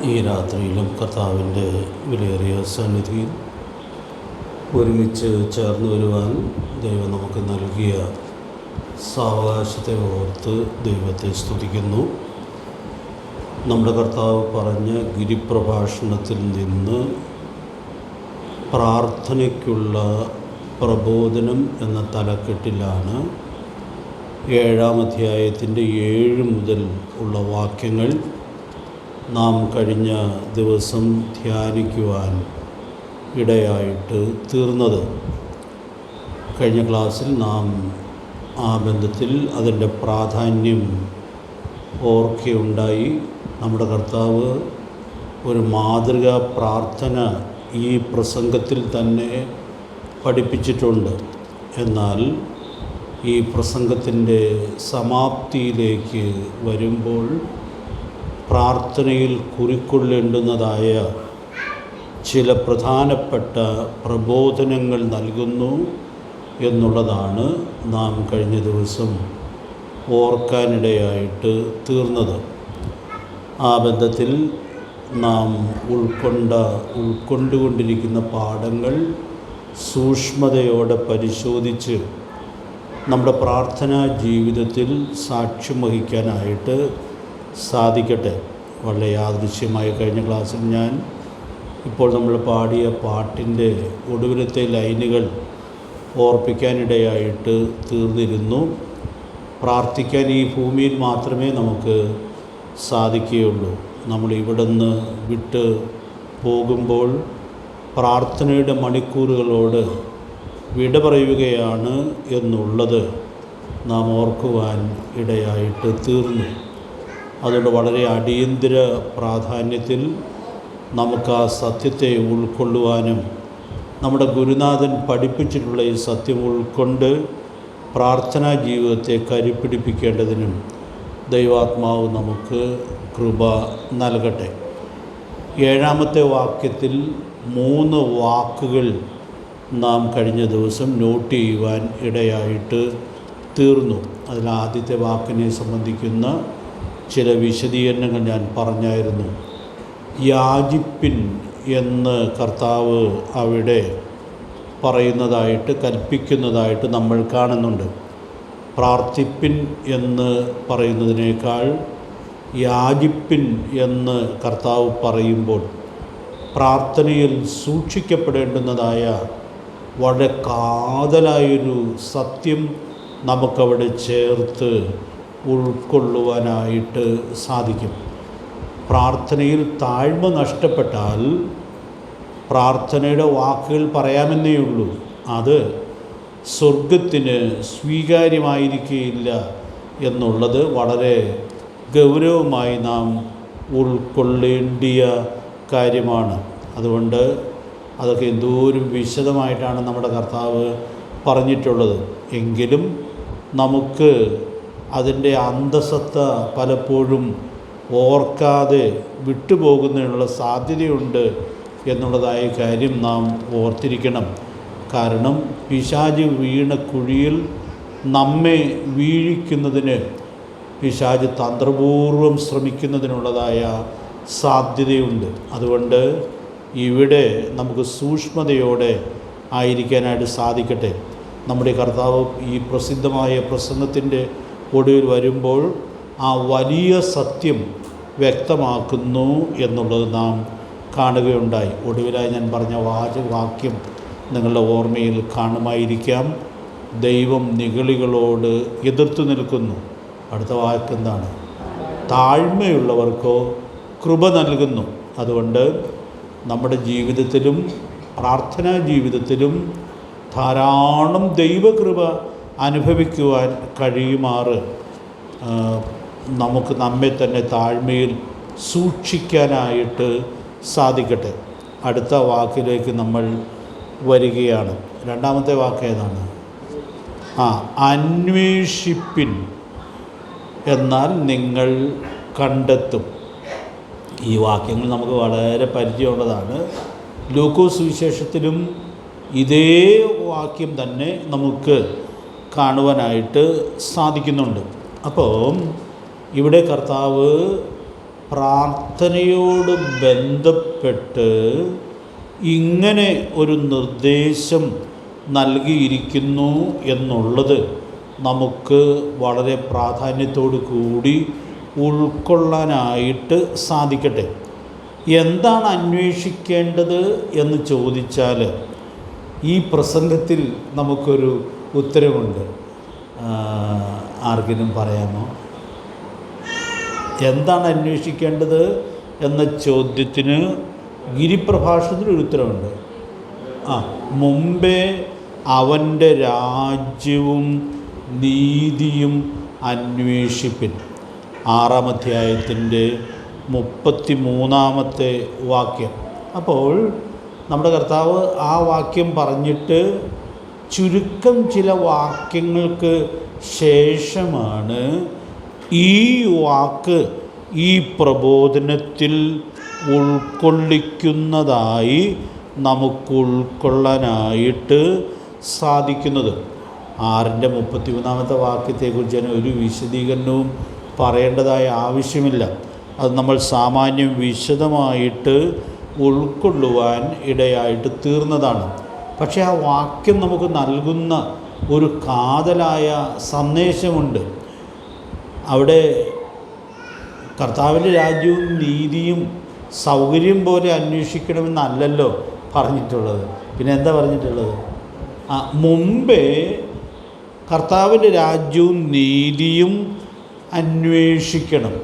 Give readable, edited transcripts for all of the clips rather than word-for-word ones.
ഈ രാത്രിയിലും കർത്താവിൻ്റെ വിലയേറിയ സന്നിധിയിൽ ഒരുമിച്ച് ചേർന്ന് വരുവാൻ ദൈവം നമുക്ക് നൽകിയ സാവകാശത്തെ ഓർത്ത് ദൈവത്തെ സ്തുതിക്കുന്നു. നമ്മുടെ കർത്താവ് പറഞ്ഞ ഗിരിപ്രഭാഷണത്തിൽ നിന്ന് പ്രാർത്ഥനയ്ക്കുള്ള പ്രബോധനം എന്ന തലക്കെട്ടിലാണ് 7-ാം അധ്യായത്തിൻ്റെ 7 മുതൽ ഉള്ള വാക്യങ്ങൾ നാം കഴിഞ്ഞ ദിവസം ധ്യാനിക്കുവാൻ ഇടയായിട്ട് തീർന്നത്. കഴിഞ്ഞ ക്ലാസ്സിൽ നാം ആ ബന്ധത്തിൽ അതിൻ്റെ പ്രാധാന്യം ഓർക്കുകയുണ്ടായി. നമ്മുടെ കർത്താവ് ഒരു മാതൃകാ പ്രാർത്ഥന ഈ പ്രസംഗത്തിൽ തന്നെ പഠിപ്പിച്ചിട്ടുണ്ട്. എന്നാൽ ഈ പ്രസംഗത്തിൻ്റെ സമാപ്തിയിലേക്ക് വരുമ്പോൾ പ്രാർത്ഥനയിൽ കുറിക്കൊള്ളേണ്ടുന്നതായ ചില പ്രധാനപ്പെട്ട പ്രബോധനങ്ങൾ നൽകുന്നു എന്നുള്ളതാണ് നാം കഴിഞ്ഞ ദിവസം ഓർക്കാനിടയായിട്ട് തീർന്നത്. ആ ബന്ധത്തിൽ നാം ഉൾക്കൊണ്ടുകൊണ്ടിരിക്കുന്ന പാഠങ്ങൾ സൂക്ഷ്മതയോടെ പരിശോധിച്ച് നമ്മുടെ പ്രാർത്ഥനാ ജീവിതത്തിൽ സാക്ഷ്യം വഹിക്കാനായിട്ട് സാധിക്കട്ടെ. വളരെ യാദൃശ്യമായി കഴിഞ്ഞ ക്ലാസ്സിൽ ഞാൻ ഇപ്പോൾ നമ്മൾ പാടിയ പാട്ടിൻ്റെ ഒടുവിലത്തെ ലൈനുകൾ ഓർപ്പിക്കാനിടയായിട്ട് തീർന്നിരുന്നു. പ്രാർത്ഥിക്കാൻ ഈ ഭൂമിയിൽ മാത്രമേ നമുക്ക് സാധിക്കുകയുള്ളൂ. നമ്മൾ ഇവിടെ നിന്ന് വിട്ട് പോകുമ്പോൾ പ്രാർത്ഥനയുടെ മണിക്കൂറുകളോട് വിട പറയുകയാണ് എന്നുള്ളത് നാം ഓർക്കുവാൻ ഇടയായിട്ട് തീർന്നു. അതുകൊണ്ട് വളരെ അടിയന്തര പ്രാധാന്യത്തിൽ നമുക്ക് ആ സത്യത്തെ ഉൾക്കൊള്ളുവാനും നമ്മുടെ ഗുരുനാഥൻ പഠിപ്പിച്ചിട്ടുള്ള ഈ സത്യം ഉൾക്കൊണ്ട് പ്രാർത്ഥനാ ജീവിതത്തെ കരുപ്പിടിപ്പിക്കേണ്ടതിനും ദൈവാത്മാവ് നമുക്ക് കൃപ നൽകട്ടെ. 7-ാമത്തെ വാക്യത്തിൽ 3 വാക്കുകൾ നാം കഴിഞ്ഞ ദിവസം നോട്ട് ചെയ്യുവാൻ ഇടയായിട്ട് തീർന്നു. അതിൽ ആദ്യത്തെ വാക്കിനെ സംബന്ധിക്കുന്ന ചില വിശദീകരണങ്ങൾ ഞാൻ പറഞ്ഞായിരുന്നു. യാചിപ്പിൻ എന്ന് കർത്താവ് അവിടെ പറയുന്നതായിട്ട് കൽപ്പിക്കുന്നതായിട്ട് നമ്മൾ കാണുന്നുണ്ട്. പ്രാർത്ഥിപ്പിൻ എന്ന് പറയുന്നതിനേക്കാൾ യാചിപ്പിൻ എന്ന് കർത്താവ് പറയുമ്പോൾ പ്രാർത്ഥനയിൽ സൂക്ഷിക്കപ്പെടേണ്ടുന്നതായ വളരെ കാതലായൊരു സത്യം നമുക്കവിടെ ചേർത്ത് ഉൾക്കൊള്ളുവാനായിട്ട് സാധിക്കും. പ്രാർത്ഥനയിൽ താഴ്മ നഷ്ടപ്പെട്ടാൽ പ്രാർത്ഥനയുടെ വാക്കുകൾ പറയാമെന്നേ ഉള്ളൂ, അത് സ്വർഗത്തിന് സ്വീകാര്യമായിരിക്കുകയില്ല എന്നുള്ളത് വളരെ ഗൗരവമായി നാം ഉൾക്കൊള്ളേണ്ടിയ കാര്യമാണ്. അതുകൊണ്ട് അതൊക്കെ എന്തോരം വിശദമായിട്ടാണ് നമ്മുടെ കർത്താവ് പറഞ്ഞിട്ടുള്ളത്. എങ്കിലും നമുക്ക് അതിൻ്റെ അന്തസത്ത പലപ്പോഴും ഓർക്കാതെ വിട്ടുപോകുന്നതിനുള്ള സാധ്യതയുണ്ട് എന്നുള്ളതായ കാര്യം നാം ഓർത്തിരിക്കണം. കാരണം പിശാച് വീണ കുഴിയിൽ നമ്മെ വീഴിക്കുന്നതിന് പിശാച് തന്ത്രപൂർവം ശ്രമിക്കുന്നതിനുള്ളതായ സാധ്യതയുണ്ട്. അതുകൊണ്ട് ഇവിടെ നമുക്ക് സൂക്ഷ്മതയോടെ ആയിരിക്കാനായിട്ട് സാധിക്കട്ടെ. നമ്മുടെ കർത്താവ് ഈ പ്രസിദ്ധമായ പ്രസംഗത്തിൻ്റെ ഒടുവിൽ വരുമ്പോൾ ആ വലിയ സത്യം വ്യക്തമാക്കുന്നു എന്നുള്ളത് നാം കാണുകയുണ്ടായി. ഒടുവിലായി ഞാൻ പറഞ്ഞ വാക്യം നിങ്ങളുടെ ഓർമ്മയിൽ കാണുമായിരിക്കാം. ദൈവം നിഗളികളോട് എതിർത്തു നിൽക്കുന്നു. അടുത്ത വാക്കെന്താണ്? താഴ്മയുള്ളവർക്കോ കൃപ നൽകുന്നു. അതുകൊണ്ട് നമ്മുടെ ജീവിതത്തിലും പ്രാർത്ഥനാ ജീവിതത്തിലും ധാരാളം ദൈവകൃപ അനുഭവിക്കുവാൻ കഴിയുമാറ് നമുക്ക് നമ്മെ തന്നെ താഴ്മയിൽ സൂക്ഷിക്കാനായിട്ട് സാധിക്കട്ടെ. അടുത്ത വാക്കിലേക്ക് നമ്മൾ വരികയാണ്. 2-ാമത്തെ വാക്ക് ഏതാണ്? അന്വേഷിപ്പിൻ എന്നാൽ നിങ്ങൾ കണ്ടെത്തും. ഈ വാക്യങ്ങൾ നമുക്ക് വളരെ പരിചയമുള്ളതാണ്. ലൂക്കോസ് സുവിശേഷത്തിലും ഇതേ വാക്യം തന്നെ നമുക്ക് കാണുവാനായിട്ട് സാധിക്കുന്നുണ്ട്. അപ്പോൾ ഇവിടെ കർത്താവ് പ്രാർത്ഥനയോട് ബന്ധപ്പെട്ട് ഇങ്ങനെ ഒരു നിർദ്ദേശം നൽകിയിരിക്കുന്നു എന്നുള്ളത് നമുക്ക് വളരെ പ്രാധാന്യത്തോടു കൂടി ഉൾക്കൊള്ളാനായിട്ട് സാധിക്കട്ടെ. എന്താണ് അന്വേഷിക്കേണ്ടത് എന്ന് ചോദിച്ചാൽ ഈ പ്രസംഗത്തിൽ നമുക്കൊരു ഉത്തരവുണ്ട്. ആർക്കെങ്കിലും പറയാമോ? എന്താണ് അന്വേഷിക്കേണ്ടത് എന്ന ചോദ്യത്തിന് ഗിരിപ്രഭാഷണത്തിനൊരു ഉത്തരവുണ്ട്. മുമ്പേ അവൻ്റെ രാജ്യവും നീതിയും അന്വേഷിപ്പിൻ. 6-ാം അധ്യായത്തിൻ്റെ 33-ാമത്തെ വാക്യം. അപ്പോൾ നമ്മുടെ കർത്താവ് ആ വാക്യം പറഞ്ഞിട്ട് ചുരുക്കം ചില വാക്യങ്ങൾക്ക് ശേഷമാണ് ഈ വാക്ക് ഈ പ്രബോധനത്തിൽ ഉൾക്കൊള്ളിക്കുന്നതായി നമുക്ക് ഉൾക്കൊള്ളാനായിട്ട് സാധിക്കുന്നത്. 6-ന്റെ 33-ാമത്തെ വാക്യത്തെക്കുറിച്ച് തന്നെ ഒരു വിശദീകരണവും പറയേണ്ടതായ ആവശ്യമില്ല. അത് നമ്മൾ സാമാന്യം വിശദമായിട്ട് ഉൾക്കൊള്ളുവാൻ ഇടയായിട്ട് തീർന്നതാണ്. പക്ഷേ ആ വാക്യം നമുക്ക് നൽകുന്ന ഒരു കാതലായ സന്ദേശമുണ്ട്. അവിടെ കർത്താവിൻ്റെ രാജ്യവും നീതിയും സൗകര്യം പോലെ അന്വേഷിക്കണമെന്നല്ലല്ലോ പറഞ്ഞിട്ടുള്ളത്. പിന്നെ എന്താ പറഞ്ഞിട്ടുള്ളത്? മുമ്പേ കർത്താവിൻ്റെ രാജ്യവും നീതിയും അന്വേഷിക്കണം.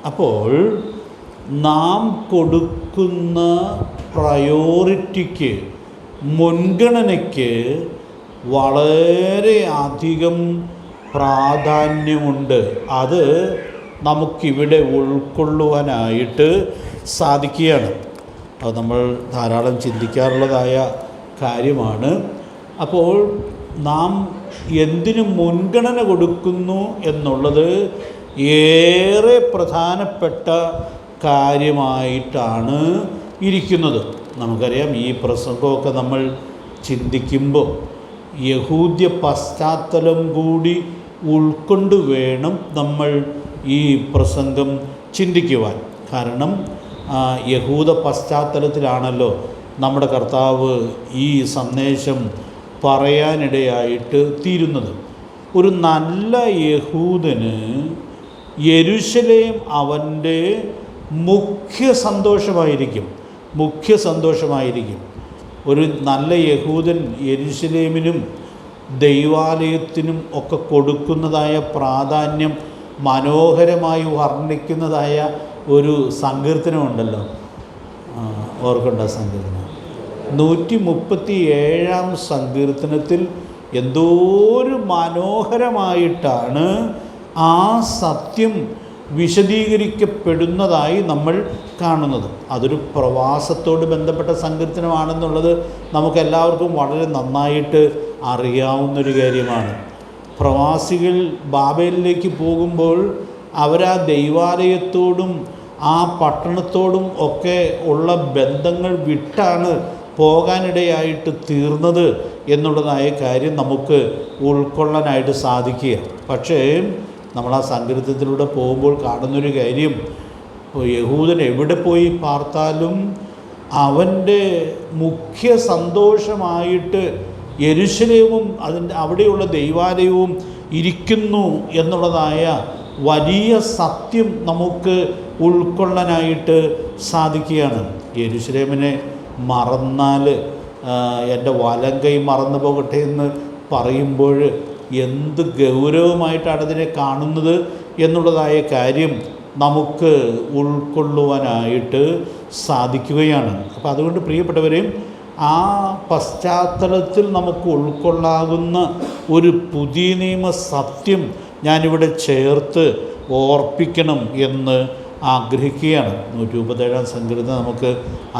അപ്പോൾ നാം കൊടുക്കുന്ന പ്രയോറിറ്റിക്ക്, മുൻഗണനയ്ക്ക് വളരെ അധികം പ്രാധാന്യമുണ്ട്. അത് നമുക്കിവിടെ ഉൾക്കൊള്ളുവാനായിട്ട് സാധിക്കുകയാണ്. അത് നമ്മൾ ധാരാളം ചിന്തിക്കാറുള്ളതായ കാര്യമാണ്. അപ്പോൾ നാം എന്തിനു മുൻഗണന കൊടുക്കുന്നു എന്നുള്ളത് ഏറെ പ്രധാനപ്പെട്ട കാര്യമായിട്ടാണ് ഇരിക്കുന്നത്. നമുക്കറിയാം, ഈ പ്രസംഗമൊക്കെ നമ്മൾ ചിന്തിക്കുമ്പോൾ യഹൂദ്യ പശ്ചാത്തലം കൂടി ഉൾക്കൊണ്ട് വേണം നമ്മൾ ഈ പ്രസംഗം ചിന്തിക്കുവാൻ. കാരണം യഹൂദ പശ്ചാത്തലത്തിലാണല്ലോ നമ്മുടെ കർത്താവ് ഈ സന്ദേശം പറയാനിടയായിട്ട് തീരുന്നത്. ഒരു നല്ല യഹൂദന് യെരുശലേം അവൻ്റെ മുഖ്യ സന്തോഷമായിരിക്കും. ഒരു നല്ല യഹൂദൻ യെരുശലേമിനും ദൈവാലയത്തിനും ഒക്കെ കൊടുക്കുന്നതായ പ്രാധാന്യം മനോഹരമായി വർണ്ണിക്കുന്നതായ ഒരു സങ്കീർത്തനമുണ്ടല്ലോ. ഓർക്കുണ്ടോ സങ്കീർത്തനം? 137-ാം സങ്കീർത്തനത്തിൽ എന്തോരു മനോഹരമായിട്ടാണ് ആ സത്യം വിശദീകരിക്കപ്പെടുന്നതായി നമ്മൾ കാണുന്നത്. അതൊരു പ്രവാസത്തോട് ബന്ധപ്പെട്ട സങ്കീർത്തനമാണെന്നുള്ളത് നമുക്കെല്ലാവർക്കും വളരെ നന്നായിട്ട് അറിയാവുന്നൊരു കാര്യമാണ്. പ്രവാസികൾ ബാബേലിലേക്ക് പോകുമ്പോൾ അവരാ ദൈവാലയത്തോടും ആ പട്ടണത്തോടും ഒക്കെ ഉള്ള ബന്ധങ്ങൾ വിട്ടാണ് പോകാനിടയായിട്ട് തീർന്നത് എന്നുള്ളതായ കാര്യം നമുക്ക് ഉൾക്കൊള്ളാനായിട്ട് സാധിക്കുക. പക്ഷേ നമ്മൾ ആ സങ്കീർത്തനത്തിലൂടെ പോകുമ്പോൾ കാണുന്നൊരു കാര്യം, യഹൂദൻ എവിടെ പോയി പാർത്താലും അവൻ്റെ മുഖ്യ സന്തോഷമായിട്ട് യെരുശലേമും അവിടെയുള്ള ദൈവാലയവും ഇരിക്കുന്നു എന്നുള്ളതായ വലിയ സത്യം നമുക്ക് ഉൾക്കൊള്ളാനായിട്ട് സാധിക്കുകയാണ്. യെരുശലേമിനെ മറന്നാൽ എൻ്റെ വലം കൈ മറന്നു പോകട്ടെ എന്ന് പറയുമ്പോൾ എന്ത് ഗൗരവമായിട്ടാണ് അതിനെ കാണുന്നത് എന്നുള്ളതായ കാര്യം നമുക്ക് ഉൾക്കൊള്ളുവാനായിട്ട് സാധിക്കുകയാണ്. അപ്പോൾ അതുകൊണ്ട് പ്രിയപ്പെട്ടവരെയും ആ പശ്ചാത്തലത്തിൽ നമുക്ക് ഉൾക്കൊള്ളാകുന്ന ഒരു പുതിയ നിയമ സത്യം ഞാനിവിടെ ചേർത്ത് ഓർപ്പിക്കണം എന്ന് ആഗ്രഹിക്കുകയാണ്. 137-ാം സങ്കീർത്തനം നമുക്ക്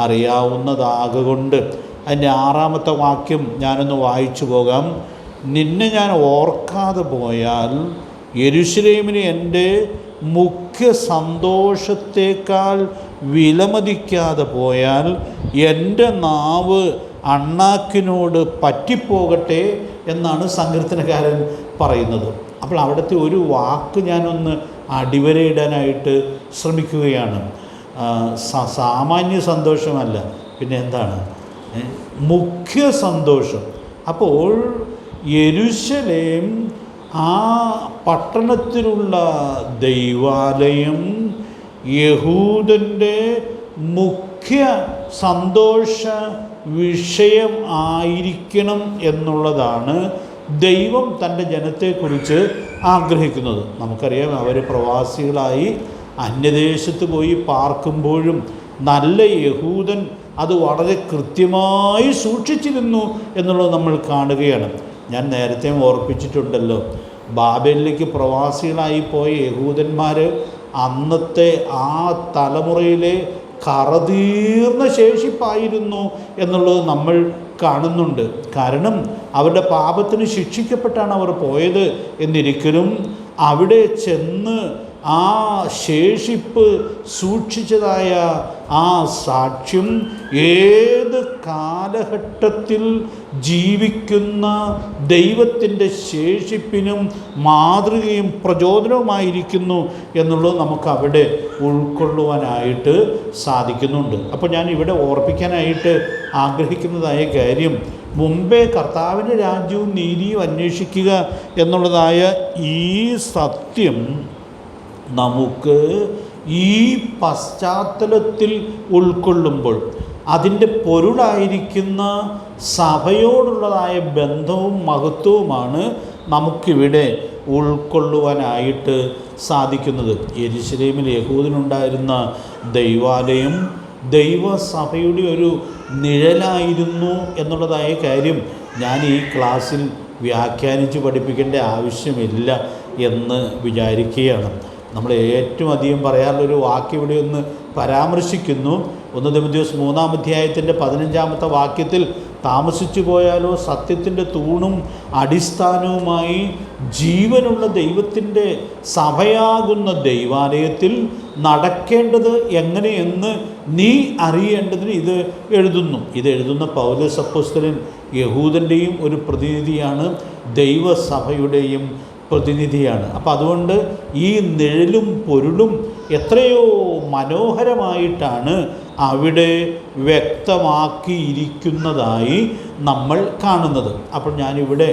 അറിയാവുന്നതാകൊണ്ട് അതിൻ്റെ 6-ാമത്തെ വാക്യം ഞാനൊന്ന് വായിച്ചു പോകാം. നിന്നെ ഞാൻ ഓർക്കാതെ പോയാൽ, യെരുശലേമിനെ എൻ്റെ മുഖ്യ സന്തോഷത്തേക്കാൾ വിലമതിക്കാതെ പോയാൽ, എൻ്റെ നാവ് അണ്ണാക്കിനോട് പറ്റിപ്പോകട്ടെ എന്നാണ് സങ്കീർത്തനക്കാരൻ പറയുന്നത്. അപ്പോൾ അവിടുത്തെ ഒരു വാക്ക് ഞാനൊന്ന് അടിവരയിടാനായിട്ട് ശ്രമിക്കുകയാണ്. സാമാന്യ സന്തോഷമല്ല, പിന്നെ എന്താണ്? മുഖ്യ സന്തോഷം. അപ്പോൾ യെരൂശലേം, ആ പട്ടണത്തിലുള്ള ദൈവാലയം യഹൂദൻ്റെ മുഖ്യ സന്തോഷ വിഷയം ആയിരിക്കണം എന്നുള്ളതാണ് ദൈവം തൻ്റെ ജനത്തെക്കുറിച്ച് ആഗ്രഹിക്കുന്നത്. നമുക്കറിയാം, അവർ പ്രവാസികളായി അന്യദേശത്ത് പോയി പാർക്കുമ്പോഴും നല്ല യഹൂദൻ അത് വളരെ കൃത്യമായി സൂക്ഷിച്ചിരുന്നു എന്നുള്ളത് നമ്മൾ കാണുകയാണ്. ഞാൻ നേരത്തെ ഓർപ്പിച്ചിട്ടുണ്ടല്ലോ, ബാബേലിലേക്ക് പ്രവാസികളായി പോയ യഹൂദന്മാർ അന്നത്തെ ആ തലമുറയിലെ കറതീർന്ന ശേഷിപ്പായിരുന്നു എന്നുള്ളത് നമ്മൾ കാണുന്നുണ്ട്. കാരണം അവരുടെ പാപത്തിന് ശിക്ഷിക്കപ്പെട്ടാണ് അവർ പോയത് എന്നിരിക്കലും അവിടെ ചെന്ന് ആ ശേഷിപ്പ് സൂക്ഷിച്ചതായ ആ സാക്ഷ്യം ഏത് കാലഘട്ടത്തിൽ ജീവിക്കുന്ന ദൈവത്തിൻ്റെ ശേഷിപ്പിനും മാതൃകയും പ്രചോദനവുമായിരിക്കുന്നു എന്നുള്ളത് നമുക്കവിടെ ഉൾക്കൊള്ളുവാനായിട്ട് സാധിക്കുന്നുണ്ട്. അപ്പോൾ ഞാൻ ഇവിടെ ഓർപ്പിക്കാനായിട്ട് ആഗ്രഹിക്കുന്നതായ കാര്യം, മുമ്പേ കർത്താവിൻ്റെ രാജ്യവും നീതിയും അന്വേഷിക്കുക എന്നുള്ളതായ ഈ സത്യം നമുക്ക് ഈ പശ്ചാത്തലത്തിൽ ഉൾക്കൊള്ളുമ്പോൾ അതിൻ്റെ പൊരുളായിരിക്കുന്ന സഭയോടുള്ളതായ ബന്ധവും മഹത്വവുമാണ് നമുക്കിവിടെ ഉൾക്കൊള്ളുവാനായിട്ട് സാധിക്കുന്നത്. യെരൂശലേമിൽ യഹൂദനുണ്ടായിരുന്ന ദൈവാലയം ദൈവസഭയുടെ ഒരു നിഴലായിരുന്നു എന്നുള്ളതായ കാര്യം ഞാൻ ഈ ക്ലാസ്സിൽ വ്യാഖ്യാനിച്ച് പഠിപ്പിക്കേണ്ട ആവശ്യമില്ല എന്ന് വിചാരിക്കുകയാണ്. നമ്മൾ ഏറ്റവും അധികം പറയാറുള്ളൊരു വാക്യം ഇവിടെ ഒന്ന് പരാമർശിക്കുന്നു. 1 തിമോഥെയോസ് 3-ാം അധ്യായത്തിൻ്റെ 15-ാമത്തെ വാക്യത്തിൽ, താമസിച്ചു പോയാലോ സത്യത്തിൻ്റെ തൂണും അടിസ്ഥാനവുമായി ജീവനുള്ള ദൈവത്തിൻ്റെ സഭയാകുന്ന ദൈവാലയത്തിൽ നടക്കേണ്ടത് എങ്ങനെയെന്ന് നീ അറിയേണ്ടതിന് ഇത് എഴുതുന്നു. ഇത് എഴുതുന്ന പൗലോസ് അപ്പോസ്തലൻ യഹൂദൻ്റെയും ഒരു പ്രതിനിധിയാണ്, ദൈവസഭയുടെയും പ്രതിനിധിയാണ്. അപ്പം അതുകൊണ്ട് ഈ നിഴലും പൊരുളും എത്രയോ മനോഹരമായിട്ടാണ് അവിടെ വ്യക്തമാക്കിയിരിക്കുന്നതായി നമ്മൾ കാണുന്നത്. അപ്പോൾ ഞാനിവിടെ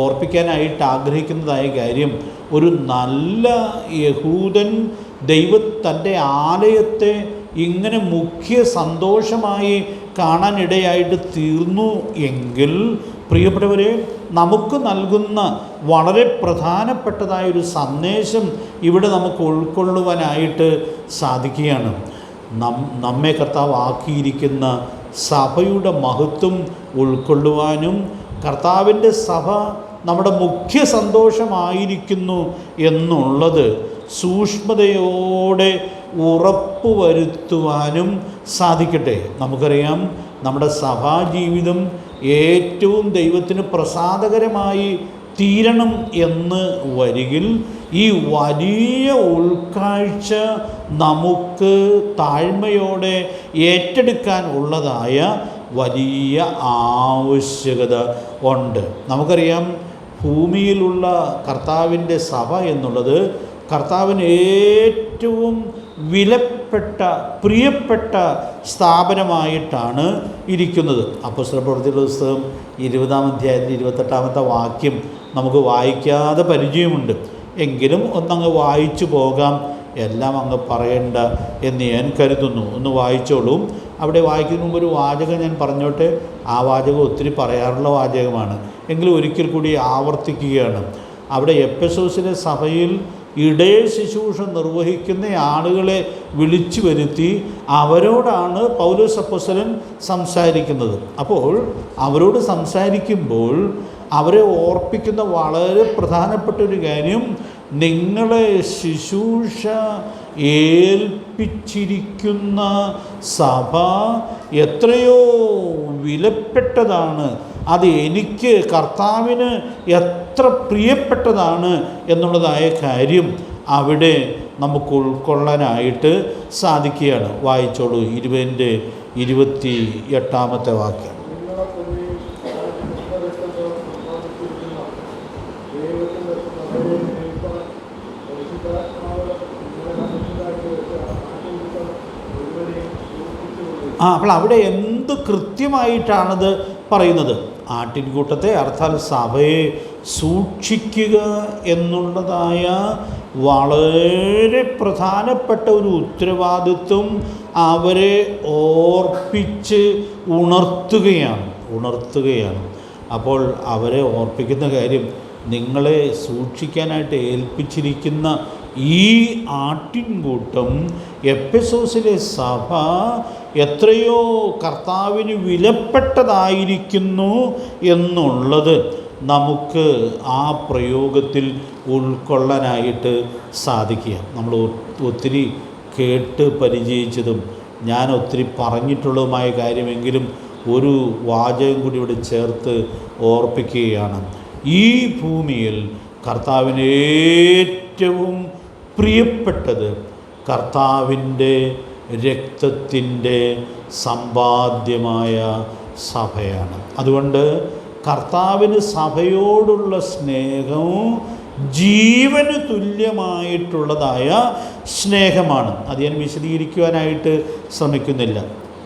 ഓർപ്പിക്കാനായിട്ട് ആഗ്രഹിക്കുന്നതായ കാര്യം, ഒരു നല്ല യഹൂദൻ തൻ്റെ ആലയത്തെ ഇങ്ങനെ മുഖ്യ സന്തോഷമായി കാണാനിടയായിട്ട് തീർന്നു എങ്കിൽ, പ്രിയപ്പെട്ടവരെ, നമുക്ക് നൽകുന്ന വളരെ പ്രധാനപ്പെട്ടതായൊരു സന്ദേശം ഇവിടെ നമുക്ക് ഉൾക്കൊള്ളുവാനായിട്ട് സാധിക്കുകയാണ്. നമ്മെ കർത്താവ് ആക്കിയിരിക്കുന്ന സഭയുടെ മഹത്വം ഉൾക്കൊള്ളുവാനും കർത്താവിൻ്റെ സഭ നമ്മുടെ മുഖ്യ സന്തോഷമായിരിക്കുന്നു എന്നുള്ളത് സൂക്ഷ്മതയോടെ ഉറപ്പുവരുത്തുവാനും സാധിക്കട്ടെ. നമുക്കറിയാം, നമ്മുടെ സഭാജീവിതം ഏറ്റവും ദൈവത്തിന് പ്രസാദകരമായി തീരണം എന്ന് വരികിൽ ഈ വലിയ ഉൾക്കാഴ്ച നമുക്ക് താഴ്മയോടെ ഏറ്റെടുക്കാൻ ഉള്ളതായ വലിയ ആവശ്യകത ഉണ്ട്. നമുക്കറിയാം, ഭൂമിയിലുള്ള കർത്താവിൻ്റെ സഭ എന്നുള്ളത് കർത്താവിന് ഏറ്റവും വിലപ്പെട്ട പ്രിയപ്പെട്ട സ്ഥാപനമായിട്ടാണ് ഇരിക്കുന്നത്. അപ്പോസ്തലപ്രവൃത്തിയുടെ പുസ്തകം 20-ാം അധ്യായത്തിൻ്റെ 28-ാമത്തെ വാക്യം നമുക്ക് വായിക്കാതെ പരിചയമുണ്ട്. എങ്കിലും ഒന്നങ്ങ് വായിച്ചു പോകാം, എല്ലാം അങ്ങ് പറയണ്ട എന്ന് ഞാൻ കരുതുന്നു. ഒന്ന് വായിച്ചോളൂ. അവിടെ വായിക്കുന്നതിന് മുമ്പ് ഒരു വാചകം ഞാൻ പറഞ്ഞോട്ടെ. ആ വാചകം ഒത്തിരി പറയാറുള്ള വാചകമാണ്, എങ്കിലും ഒരിക്കൽ കൂടി ആവർത്തിക്കുകയാണ്. അവിടെ എഫെസോസിലെ സഭയിൽ ഇടയ ശുശ്രൂഷ നിർവഹിക്കുന്ന ആളുകളെ വിളിച്ചു വരുത്തി അവരോടാണ് പൗലോസ് അപ്പോസ്തലൻ സംസാരിക്കുന്നത്. അപ്പോൾ അവരോട് സംസാരിക്കുമ്പോൾ അവരെ ഓർപ്പിക്കുന്ന വളരെ പ്രധാനപ്പെട്ട ഒരു കാര്യം, നിങ്ങളെ ശുശ്രൂഷ ഏൽപ്പിച്ചിരിക്കുന്ന സഭ എത്രയോ വിലപ്പെട്ടതാണ്, അത് എനിക്ക് കർത്താവിന് എത്ര പ്രിയപ്പെട്ടതാണ് എന്നുള്ളതായ കാര്യം അവിടെ നമുക്ക് ഉൾക്കൊള്ളാനായിട്ട് സാധിക്കുകയാണ്. വായിച്ചോളൂ 20-ന്റെ 28-ാമത്തെ വാക്യം. അപ്പോൾ അവിടെ എന്ത് കൃത്യമായിട്ടാണത് പറയുന്നത്? ആട്ടിൻകൂട്ടത്തെ, അർത്ഥാൽ സഭയെ സൂക്ഷിക്കുക എന്നുള്ളതായ വളരെ പ്രധാനപ്പെട്ട ഒരു ഉത്തരവാദിത്വം അവരെ ഓർപ്പിച്ച് ഉണർത്തുകയാണ്. അപ്പോൾ അവരെ ഓർപ്പിക്കുന്ന കാര്യം, നിങ്ങളെ സൂക്ഷിക്കാനായിട്ട് ഏൽപ്പിച്ചിരിക്കുന്ന ഈ ആട്ടിൻകൂട്ടം, എഫെസോസിലെ സഭ എത്രയോ കർത്താവിന് വിലപ്പെട്ടതായിരിക്കുന്നു എന്നുള്ളത് നമുക്ക് ആ പ്രയോഗത്തിൽ ഉൾക്കൊള്ളാനായിട്ട് സാധിക്കുക. നമ്മൾ ഒത്തിരി കേട്ട് പരിചയിച്ചതും ഞാൻ ഒത്തിരി പറഞ്ഞിട്ടുള്ളതുമായ കാര്യമെങ്കിലും ഒരു വാചകം കൂടി ഇവിടെ ചേർത്ത് ഓർപ്പിക്കുകയാണ്. ഈ ഭൂമിയിൽ കർത്താവിന് ഏറ്റവും പ്രിയപ്പെട്ടത് കർത്താവിൻ്റെ രക്തത്തിൻ്റെ സമ്പാദ്യമായ സഭയാണ്. അതുകൊണ്ട് കർത്താവിന് സഭയോടുള്ള സ്നേഹവും ജീവന് തുല്യമായിട്ടുള്ളതായ സ്നേഹമാണ്. അത് ഞാൻ വിശദീകരിക്കുവാനായിട്ട് ശ്രമിക്കുന്നില്ല.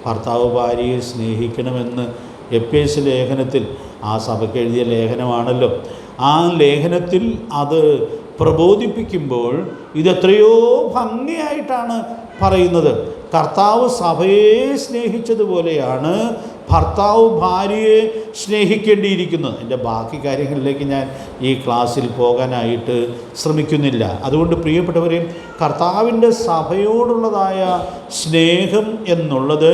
ഭർത്താവ് ഭാര്യയെ സ്നേഹിക്കണമെന്ന് എഫേസ്യ ലേഖനത്തിൽ, ആ സഭയ്ക്ക് എഴുതിയ ലേഖനമാണല്ലോ, ആ ലേഖനത്തിൽ അത് പ്രബോധിപ്പിക്കുമ്പോൾ ഇതെത്രയോ ഭംഗിയായിട്ടാണ് പറയുന്നത്. കർത്താവ് സഭയെ സ്നേഹിച്ചതുപോലെയാണ് ഭർത്താവ് ഭാര്യയെ സ്നേഹിക്കേണ്ടിയിരിക്കുന്നത്. എൻ്റെ ബാക്കി കാര്യങ്ങളിലേക്ക് ഞാൻ ഈ ക്ലാസ്സിൽ പോകാനായിട്ട് ശ്രമിക്കുന്നില്ല. അതുകൊണ്ട് പ്രിയപ്പെട്ടവരെ, കർത്താവിൻ്റെ സഭയോടുള്ളതായ സ്നേഹം എന്നുള്ളത്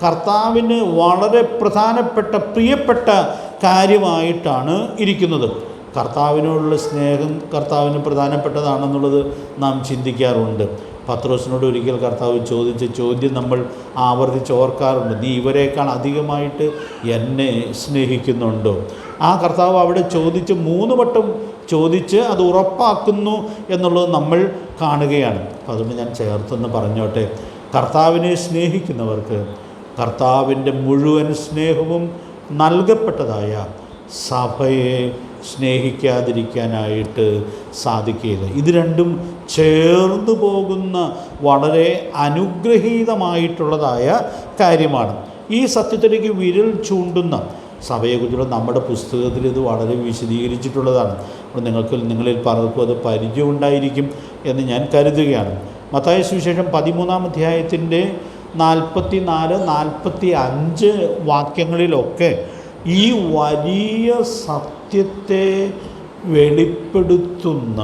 കർത്താവിന് വളരെ പ്രധാനപ്പെട്ട പ്രിയപ്പെട്ട കാര്യമായിട്ടാണ് ഇരിക്കുന്നത്. കർത്താവിനോടുള്ള സ്നേഹം കർത്താവിന് പ്രധാനപ്പെട്ടതാണെന്നുള്ളത് നാം ചിന്തിക്കാറുണ്ട്. പത്രോസിനോട് ഒരിക്കൽ കർത്താവ് ചോദിച്ച ചോദ്യം നമ്മൾ ആവർത്തിച്ച് ഓർക്കാറുണ്ട്, നീ ഇവരെക്കാൾ അധികമായിട്ട് എന്നെ സ്നേഹിക്കുന്നുണ്ടോ? ആ കർത്താവ് അവിടെ ചോദിച്ച് 3 വട്ടം ചോദിച്ച് അത് ഉറപ്പാക്കുന്നു എന്നുള്ളത് നമ്മൾ കാണുകയാണ്. അപ്പം അതുകൊണ്ട് ഞാൻ ചേർത്തൊന്ന് പറഞ്ഞോട്ടെ, കർത്താവിനെ സ്നേഹിക്കുന്നവർക്ക് കർത്താവിൻ്റെ മുഴുവൻ സ്നേഹവും നൽകപ്പെട്ടതായ സഭയെ സ്നേഹിക്കാതിരിക്കാനായിട്ട് സാധിക്കുകയില്ല. ഇത് രണ്ടും ചേർന്ന് പോകുന്ന വളരെ അനുഗ്രഹീതമായിട്ടുള്ളതായ കാര്യമാണ്. ഈ സത്യത്തിലേക്ക് വിരൽ ചൂണ്ടുന്ന സഭയെക്കുറിച്ചുള്ള നമ്മുടെ പുസ്തകത്തിൽ ഇത് വളരെ വിശദീകരിച്ചിട്ടുള്ളതാണ്. അപ്പോൾ നിങ്ങളിൽ പലർക്കും അത് പരിചയമുണ്ടായിരിക്കും എന്ന് ഞാൻ കരുതുകയാണ്. മത്തായി സുവിശേഷം 13-ാം അധ്യായത്തിൻ്റെ 44-45 വാക്യങ്ങളിലൊക്കെ ഈ വലിയ സത്യത്തെ വെളിപ്പെടുത്തുന്ന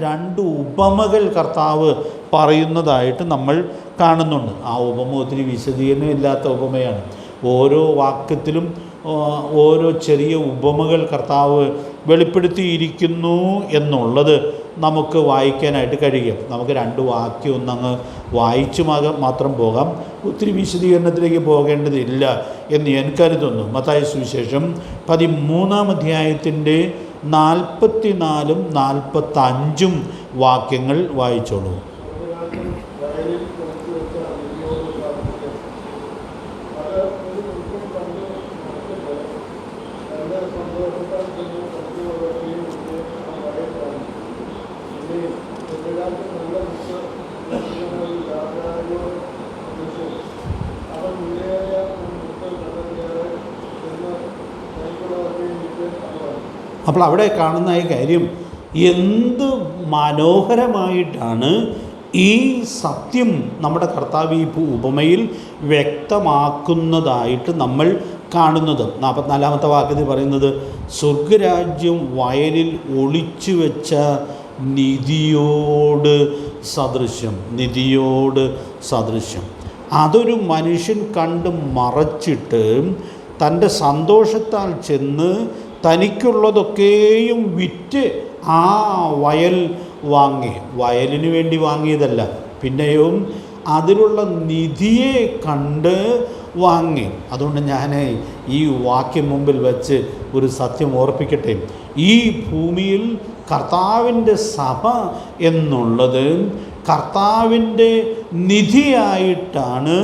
2 ഉപമകൾ കർത്താവ് പറയുന്നതായിട്ട് നമ്മൾ കാണുന്നുണ്ട്. ആ ഉപമ ഒത്തിരി വിശദീകരണമില്ലാത്ത ഉപമയാണ്. ഓരോ വാക്യത്തിലും ഓരോ ചെറിയ ഉപമകൾ കർത്താവ് വെളിപ്പെടുത്തിയിരിക്കുന്നു എന്നുള്ളത് നമുക്ക് വായിക്കാനായിട്ട് കഴിയും. നമുക്ക് 2 വാക്യം ഒന്നങ്ങ് വായിച്ചു മാത്രം പോകാം, ഒത്തിരി വിശദീകരണത്തിലേക്ക് പോകേണ്ടതില്ല എന്ന് ഞാൻ കരുതുന്നു. മത്തായി സുവിശേഷം 13-ാം അധ്യായത്തിൻ്റെ 44-45 വാക്യങ്ങൾ വായിച്ചോളൂ. അപ്പോൾ അവിടെ കാണുന്ന ഈ കാര്യം എന്ത് മനോഹരമായിട്ടാണ് ഈ സത്യം നമ്മുടെ കർത്താവ് ഈ ഉപമയിൽ വ്യക്തമാക്കുന്നതായിട്ട് നമ്മൾ കാണുന്നത്. 44-ാമത്തെ വാക്യത്തിൽ പറയുന്നത്, സ്വർഗരാജ്യം വയലിൽ ഒളിച്ചു വെച്ച നിധിയോട് സദൃശ്യം. അതൊരു മനുഷ്യൻ കണ്ട് മറച്ചിട്ട് തൻ്റെ സന്തോഷത്താൽ ചെന്ന് തനിക്കുള്ളതൊക്കെയും വിറ്റ് ആ വയൽ വാങ്ങി. വയലിന് വേണ്ടി വാങ്ങിയതല്ല, പിന്നെയും അതിലുള്ള നിധിയെ കണ്ട് വാങ്ങി. അതുകൊണ്ട് ഞാൻ ഈ വാക്യം മുമ്പിൽ വെച്ച് ഒരു സത്യം ഓർപ്പിക്കട്ടെ. ഈ ഭൂമിയിൽ കർത്താവിൻ്റെ സഭ എന്നുള്ളത് കർത്താവിൻ്റെ നിധിയായിട്ടാണ്